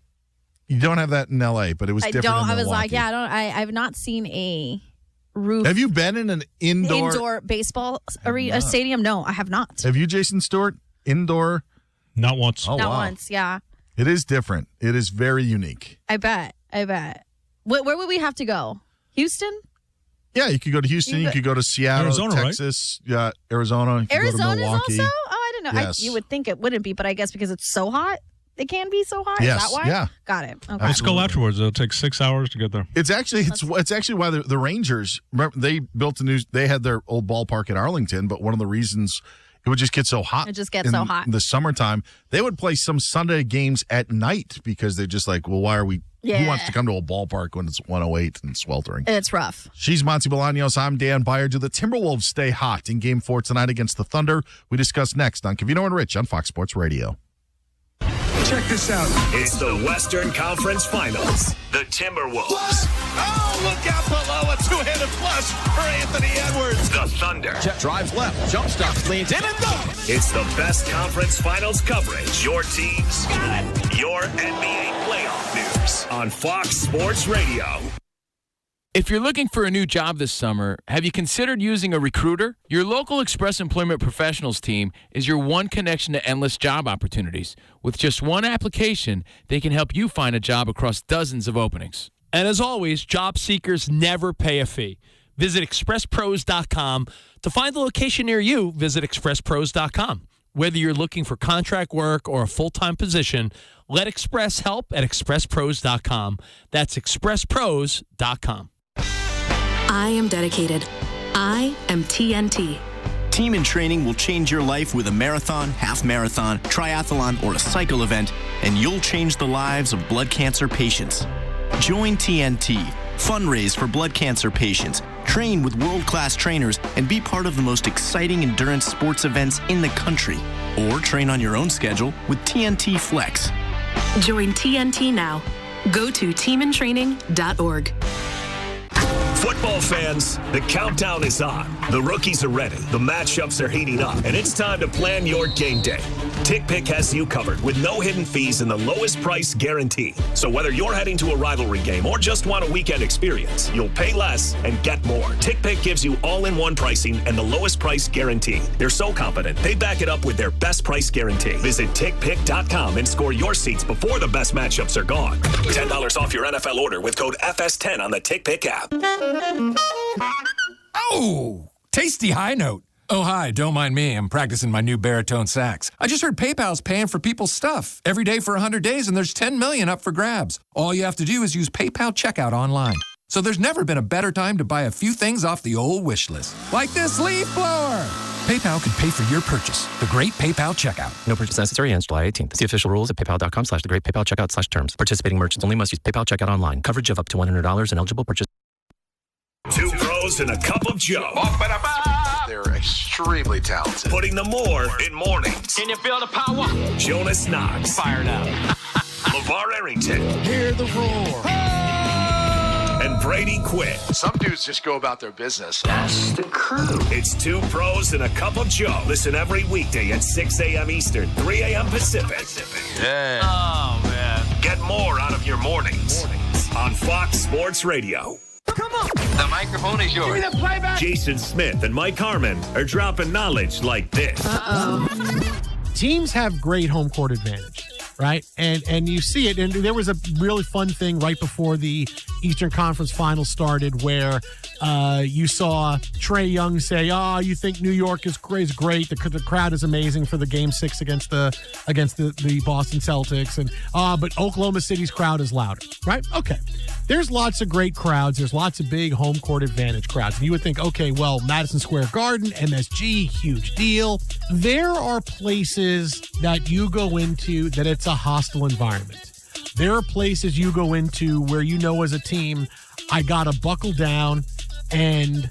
you don't have that in L.A., but it was different in Milwaukee. I was like, I've not seen a roof. Have you been in an indoor baseball arena stadium? No, I have not. Have you, Jason Stewart? Indoor? Not once. Oh, not once, yeah. It is different. It is very unique. I bet. Where would we have to go? Houston? Yeah, you could go to Houston. You could go to Seattle, Arizona, Texas. Right? Yeah, Arizona. You could go to Milwaukee. Also? Oh, I didn't know. Yes. You would think it wouldn't be, but I guess because it's so hot, it can be so hot. Yes. Is that why? Yeah. Got it. Okay. Let's go afterwards. It'll take 6 hours to get there. It's actually why the Rangers, remember, they built they had their old ballpark in Arlington, but one of the reasons it would just get so hot. It just gets so hot. In the summertime, they would play some Sunday games at night because they're just like, well, why are we? Yeah. Who wants to come to a ballpark when it's 108 and sweltering? It's rough. She's Monty Bolaños. I'm Dan Byer. Do the Timberwolves stay hot in Game 4 tonight against the Thunder? We discuss next on Covino and Rich on Fox Sports Radio. Check this out. It's the Western Conference Finals. The Timberwolves. Oh, look out below. A two-handed flush for Anthony Edwards. The Thunder. Drives left. Jump stop. Leans in and goes. It's the best conference finals coverage. Your teams. Got it. Your NBA playoff news on Fox Sports Radio. If you're looking for a new job this summer, have you considered using a recruiter? Your local Express Employment Professionals team is your one connection to endless job opportunities. With just one application, they can help you find a job across dozens of openings. And as always, job seekers never pay a fee. Visit expresspros.com. To find the location near you, visit expresspros.com. Whether you're looking for contract work or a full-time position, let Express help at expresspros.com. That's expresspros.com. I am dedicated. I am TNT. Team in Training will change your life with a marathon, half marathon, triathlon, or a cycle event, and you'll change the lives of blood cancer patients. Join TNT, fundraise for blood cancer patients, train with world-class trainers, and be part of the most exciting endurance sports events in the country. Or train on your own schedule with TNT Flex. Join TNT now. Go to teamintraining.org. Football fans, the countdown is on. The rookies are ready. The matchups are heating up. And it's time to plan your game day. TickPick has you covered with no hidden fees and the lowest price guarantee. So whether you're heading to a rivalry game or just want a weekend experience, you'll pay less and get more. TickPick gives you all-in-one pricing and the lowest price guarantee. They're so confident, they back it up with their best price guarantee. Visit TickPick.com and score your seats before the best matchups are gone. $10 off your NFL order with code FS10 on the TickPick app. Oh, tasty high note. Oh, hi, don't mind me. I'm practicing my new baritone sax. I just heard PayPal's paying for people's stuff every day for 100 days, and there's $10 million up for grabs. All you have to do is use PayPal checkout online. So there's never been a better time to buy a few things off the old wish list. Like this leaf blower. PayPal can pay for your purchase. The Great PayPal Checkout. No purchase necessary ends July 18th. See official rules at paypal.com/thegreatpaypalcheckout/terms. Participating merchants only must use PayPal checkout online. Coverage of up to $100 and eligible purchase. Two pros and a cup of Joe. They're extremely talented. Putting the more in mornings. Can you feel the power? Jonas Knox. Fired up. LeVar Arrington. Hear the roar. And Brady Quinn. Some dudes just go about their business. That's the crew. It's Two Pros and a Cup of Joe. Listen every weekday at 6 a.m. Eastern, 3 a.m. Pacific. Yeah. Oh, man. Get more out of your mornings on Fox Sports Radio. Come on. The microphone is yours. Give me the playback. Jason Smith and Mike Harmon are dropping knowledge like this. Teams have great home court advantage, right? And you see it. And there was a really fun thing right before the Eastern Conference Finals started where you saw Trae Young say, "Oh, you think New York is great? The crowd is amazing for the Game 6 against the Boston Celtics, and but Oklahoma City's crowd is louder, right?" Okay, there's lots of great crowds. There's lots of big home court advantage crowds, and you would think, okay, well, Madison Square Garden, MSG, huge deal. There are places that you go into that it's a hostile environment. There are places you go into where you know as a team, I got to buckle down and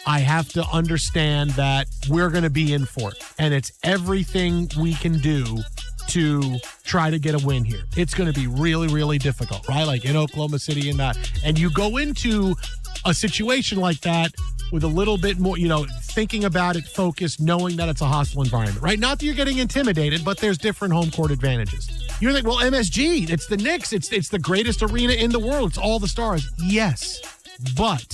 I have to understand that we're going to be in for it. And it's everything we can do to try to get a win here. It's going to be really, really difficult, right? Like in Oklahoma City and that. And you go into a situation like that with a little bit more, thinking about it, focused, knowing that it's a hostile environment, right? Not that you're getting intimidated, but there's different home court advantages. You're like, well, MSG, it's the Knicks. It's the greatest arena in the world. It's all the stars. Yes, but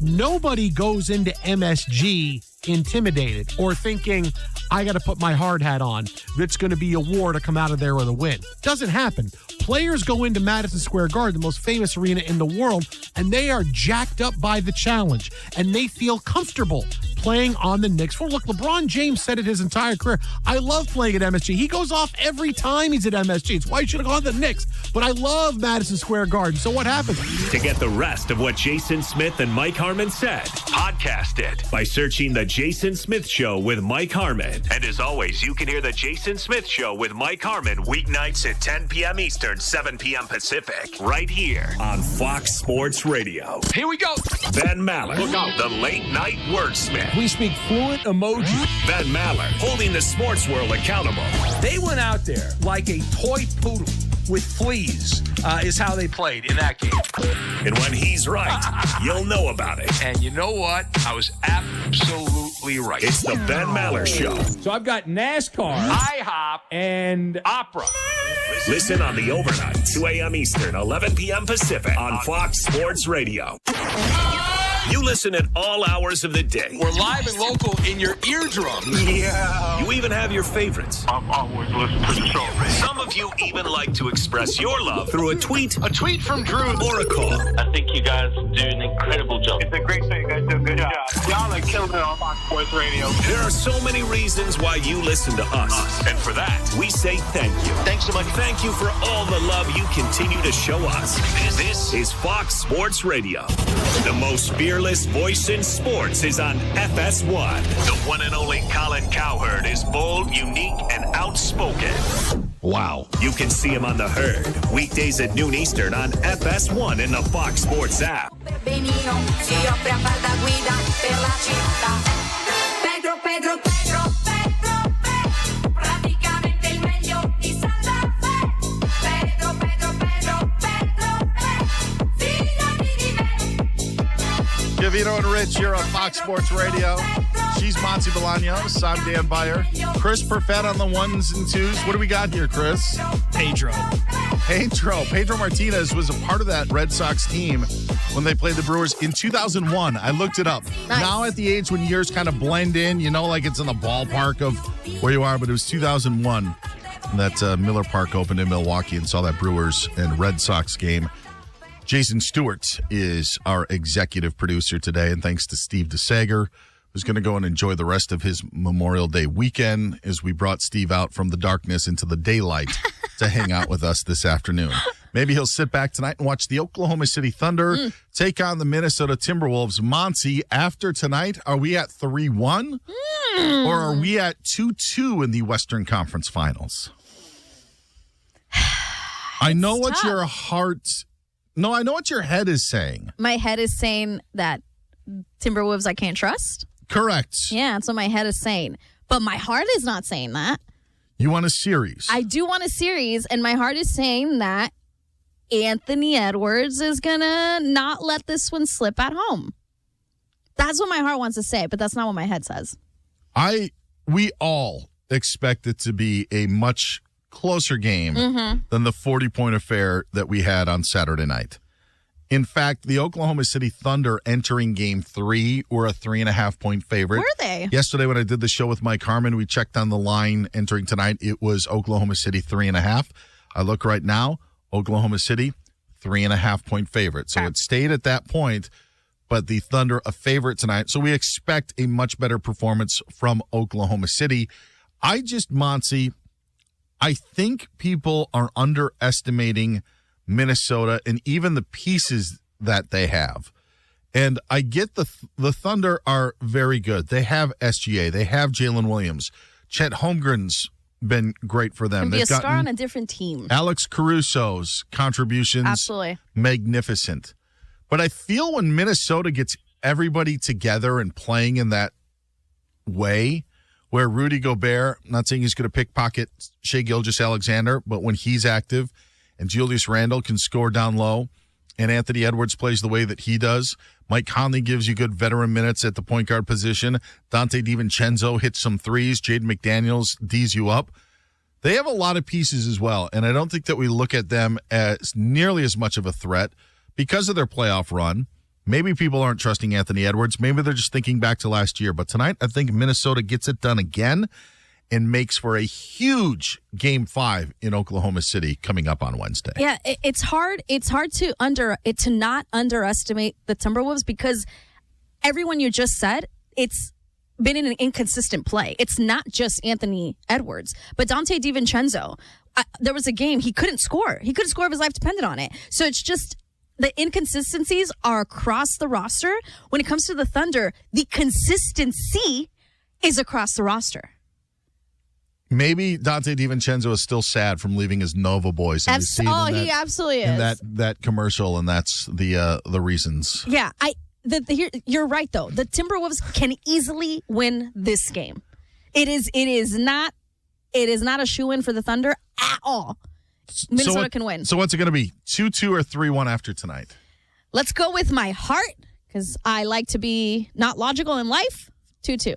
nobody goes into MSG intimidated or thinking, I got to put my hard hat on. It's going to be a war to come out of there with a win. Doesn't happen. Players go into Madison Square Garden, the most famous arena in the world, and they are jacked up by the challenge, and they feel comfortable playing on the Knicks. Look, LeBron James said it his entire career, I love playing at MSG. He goes off every time he's at MSG. It's why he should have gone to the Knicks. But I love Madison Square Garden. So what happens? To get the rest of what Jason Smith and Mike Harmon said, podcast it by searching The Jason Smith Show with Mike Harmon. And as always, you can hear The Jason Smith Show with Mike Harmon weeknights at 10 p.m. Eastern, 7 p.m. Pacific, right here on Fox Sports Radio. Here we go. Ben Maller, the late night wordsmith. We speak fluent emoji. Ben Maller, holding the sports world accountable. They went out there like a toy poodle with fleas, is how they played in that game. And when he's right, you'll know about it. And you know what? I was absolutely right. It's the Ben Maller Show. So I've got NASCAR, IHOP, and opera. Listen on the overnight, 2 a.m. Eastern, 11 p.m. Pacific on Fox Sports Radio. You listen at all hours of the day. We're live and local in your eardrums. Yeah. You even have your favorites. I'm always listening to the show. Some of you even like to express your love through a tweet. A tweet from Drew. Or a call. I think you guys do an incredible job. It's a great show. You guys do a good job. Y'all are killing it on Fox Sports Radio. There are so many reasons why you listen to us. And for that, we say thank you. Thanks so much. Thank you for all the love you continue to show us. This is Fox Sports Radio. The most fearless voice in sports is on FS1. The one and only Colin Cowherd is bold, unique, and outspoken. Wow. You can see him on The Herd, weekdays at noon Eastern on FS1 in the Fox Sports app. Scavino and Rich here on Fox Sports Radio. She's Monty Bolaños. I'm Dan Beyer. Chris Perfett on the ones and twos. What do we got here, Chris? Pedro Martinez was a part of that Red Sox team when they played the Brewers in 2001. I looked it up. Nice. Now at the age when years kind of blend in, like it's in the ballpark of where you are, but it was 2001 that Miller Park opened in Milwaukee and saw that Brewers and Red Sox game. Jason Stewart is our executive producer today, and thanks to Steve DeSager, who's going to go and enjoy the rest of his Memorial Day weekend as we brought Steve out from the darkness into the daylight to hang out with us this afternoon. Maybe he'll sit back tonight and watch the Oklahoma City Thunder take on the Minnesota Timberwolves. Monty, after tonight, are we at 3-1 or are we at 2-2 in the Western Conference Finals? I know what your heart... No, I know what your head is saying. My head is saying that Timberwolves I can't trust. Correct. Yeah, that's what my head is saying. But my heart is not saying that. You want a series. I do want a series, and my heart is saying that Anthony Edwards is going to not let this one slip at home. That's what my heart wants to say, but that's not what my head says. We all expect it to be a much closer game than the 40-point affair that we had on Saturday night. In fact, the Oklahoma City Thunder entering Game 3 were a 3.5-point favorite. Were they? Yesterday when I did the show with Mike Harmon, we checked on the line entering tonight. It was Oklahoma City 3.5. I look right now, Oklahoma City 3.5-point favorite. So it stayed at that point, but the Thunder a favorite tonight. So we expect a much better performance from Oklahoma City. Monty, I think people are underestimating Minnesota and even the pieces that they have. And I get the Thunder are very good. They have SGA. They have Jalen Williams. Chet Holmgren's been great for them. Can be a star on a different team. Alex Caruso's contributions, absolutely magnificent. But I feel when Minnesota gets everybody together and playing in that way, where Rudy Gobert, I'm not saying he's going to pickpocket Shai Gilgeous-Alexander, but when he's active and Julius Randle can score down low and Anthony Edwards plays the way that he does, Mike Conley gives you good veteran minutes at the point guard position, Dante DiVincenzo hits some threes, Jaden McDaniels D's you up. They have a lot of pieces as well, and I don't think that we look at them as nearly as much of a threat because of their playoff run. Maybe people aren't trusting Anthony Edwards. Maybe they're just thinking back to last year. But tonight, I think Minnesota gets it done again and makes for a huge Game 5 in Oklahoma City coming up on Wednesday. Yeah, it's hard. It's hard to not underestimate the Timberwolves because everyone you just said, it's been an inconsistent play. It's not just Anthony Edwards, but Dante DiVincenzo. There was a game he couldn't score. He couldn't score if his life depended on it. So it's just the inconsistencies are across the roster. When it comes to the Thunder, the consistency is across the roster. Maybe Dante DiVincenzo is still sad from leaving his Nova boys. And he absolutely is. In that commercial, and that's the reasons. Yeah, you're right though. The Timberwolves can easily win this game. It is not a shoo-in for the Thunder at all. Minnesota can win. So what's it going to be? 2-2 or 3-1 after tonight? Let's go with my heart because I like to be not logical in life. 2-2.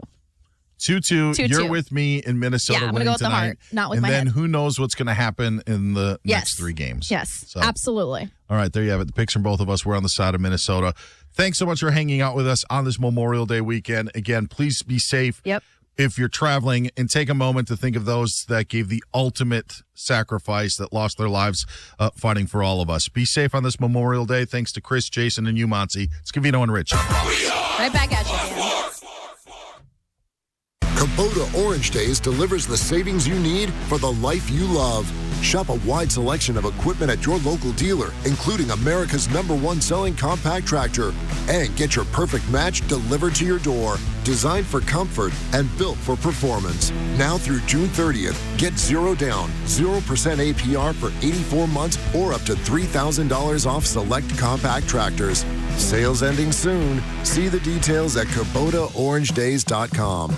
2-2. You're with me in Minnesota. Yeah, I'm going to go with the heart, not with my head. And then who knows what's going to happen in the next 3 games. Yes, absolutely. All right, there you have it. The picks from both of us. We're on the side of Minnesota. Thanks so much for hanging out with us on this Memorial Day weekend. Again, please be safe. Yep. If you're traveling, and take a moment to think of those that gave the ultimate sacrifice, that lost their lives fighting for all of us. Be safe on this Memorial Day. Thanks to Chris, Jason, and you, Monty. It's Scavino and Rich. Right back at you, Dan. Kubota Orange Days delivers the savings you need for the life you love. Shop a wide selection of equipment at your local dealer, including America's #1 selling compact tractor. And get your perfect match delivered to your door. Designed for comfort and built for performance. Now through June 30th, get 0 down, 0% APR for 84 months or up to $3,000 off select compact tractors. Sales ending soon. See the details at KubotaOrangeDays.com.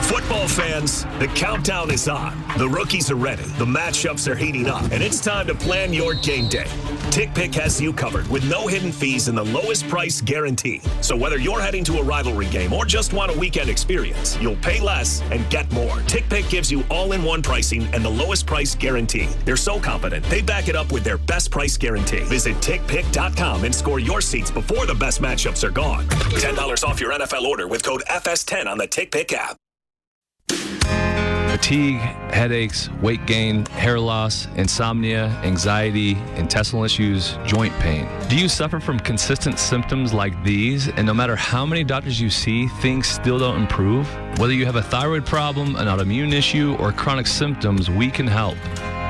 Football fans, the countdown is on. The rookies are ready. The matchups are heating up. And it's time to plan your game day. TickPick has you covered with no hidden fees and the lowest price guarantee. So whether you're heading to a rivalry game or just want a weekend experience, you'll pay less and get more. TickPick gives you all-in-one pricing and the lowest price guarantee. They're so confident, they back it up with their best price guarantee. Visit TickPick.com and score your seats before the best matchups are gone. $10 off your NFL order with code FS10 on the TickPick app. Fatigue, headaches, weight gain, hair loss, insomnia, anxiety, intestinal issues, joint pain. Do you suffer from consistent symptoms like these, and no matter how many doctors you see, things still don't improve? Whether you have a thyroid problem, an autoimmune issue, or chronic symptoms, we can help.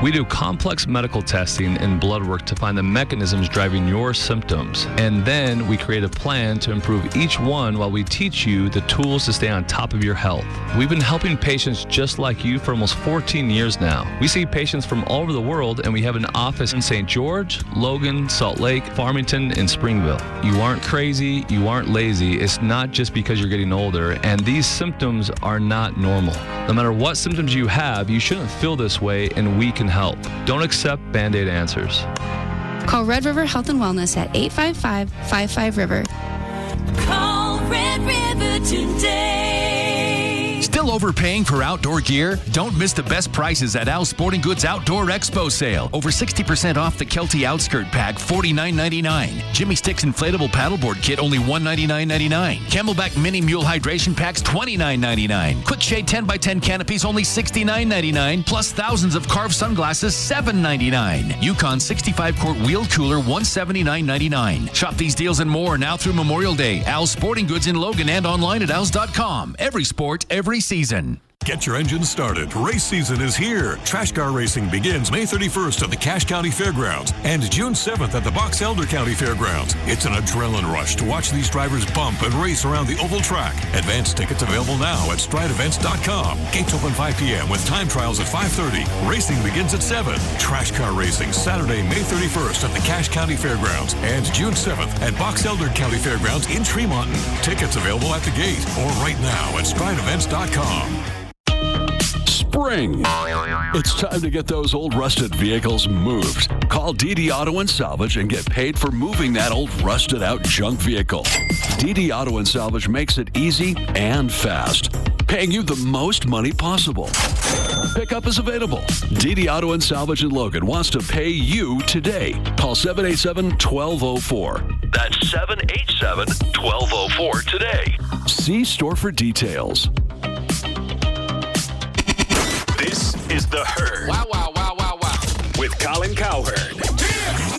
We do complex medical testing and blood work to find the mechanisms driving your symptoms. And then we create a plan to improve each one while we teach you the tools to stay on top of your health. We've been helping patients just like you for almost 14 years now. We see patients from all over the world, and we have an office in St. George, Logan, Salt Lake, Farmington, and Springville. You aren't crazy, you aren't lazy. It's not just because you're getting older, and these symptoms are not normal. No matter what symptoms you have, you shouldn't feel this way, and we can help. Don't accept Band-Aid answers. Call Red River Health and Wellness at 855-55-RIVER. Call Red River today. Still overpaying for outdoor gear? Don't miss the best prices at Al's Sporting Goods Outdoor Expo Sale. Over 60% off the Kelty Outskirt Pack, $49.99. Jimmy Sticks Inflatable Paddleboard Kit, only $199.99. Camelback Mini Mule Hydration Packs, $29.99. Quick Shade 10x10 canopies, only $69.99. Plus thousands of carved sunglasses, $7.99. Yukon 65-quart wheeled cooler, $179.99. Shop these deals and more now through Memorial Day. Al's Sporting Goods in Logan and online at als.com. Every sport, every season. Get your engine started. Race season is here. Trash car racing begins May 31st at the Cache County Fairgrounds and June 7th at the Box Elder County Fairgrounds. It's an adrenaline rush to watch these drivers bump and race around the oval track. Advance tickets available now at strideevents.com. Gates open 5 p.m. with time trials at 5:30. Racing begins at 7. Trash car racing Saturday, May 31st at the Cache County Fairgrounds and June 7th at Box Elder County Fairgrounds in Tremonton. Tickets available at the gate or right now at strideevents.com. Spring. It's time to get those old rusted vehicles moved. Call DD Auto and Salvage and get paid for moving that old rusted out junk vehicle. DD Auto and Salvage makes it easy and fast, paying you the most money possible. Pickup is available. DD Auto and Salvage in Logan wants to pay you today. Call 787-1204. That's 787-1204 today. See store for details. This is The Herd. Wow, wow, wow, wow, wow. With Colin Cowherd.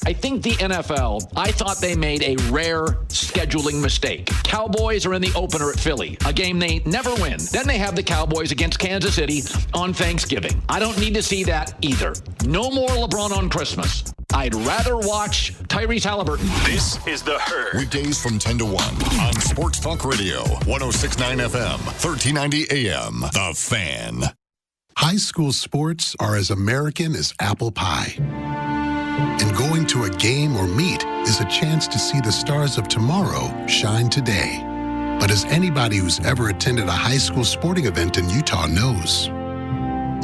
I think the NFL, I thought they made a rare scheduling mistake. Cowboys are in the opener at Philly, a game they never win. Then they have the Cowboys against Kansas City on Thanksgiving. I don't need to see that either. No more LeBron on Christmas. I'd rather watch Tyrese Halliburton. This is The Herd. Weekdays from 10 to 1 on Sports Talk Radio, 106.9 FM, 1390 AM. The Fan. High school sports are as American as apple pie. And going to a game or meet is a chance to see the stars of tomorrow shine today. But as anybody who's ever attended a high school sporting event in Utah knows,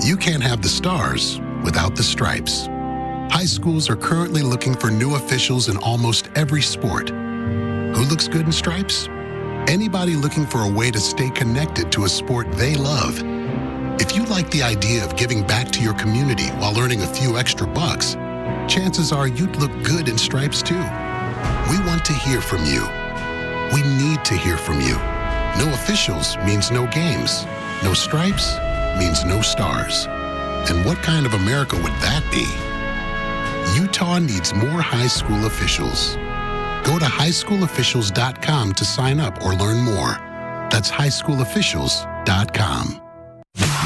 you can't have the stars without the stripes. High schools are currently looking for new officials in almost every sport. Who looks good in stripes? Anybody looking for a way to stay connected to a sport they love. If you like the idea of giving back to your community while earning a few extra bucks, chances are you'd look good in stripes too. We want to hear from you. We need to hear from you. No officials means no games. No stripes means no stars. And what kind of America would that be? Utah needs more high school officials. Go to highschoolofficials.com to sign up or learn more. That's highschoolofficials.com.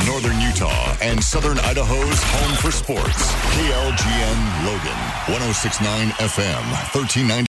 Northern Utah and Southern Idaho's home for sports. KLGN Logan, 106.9 FM, 1390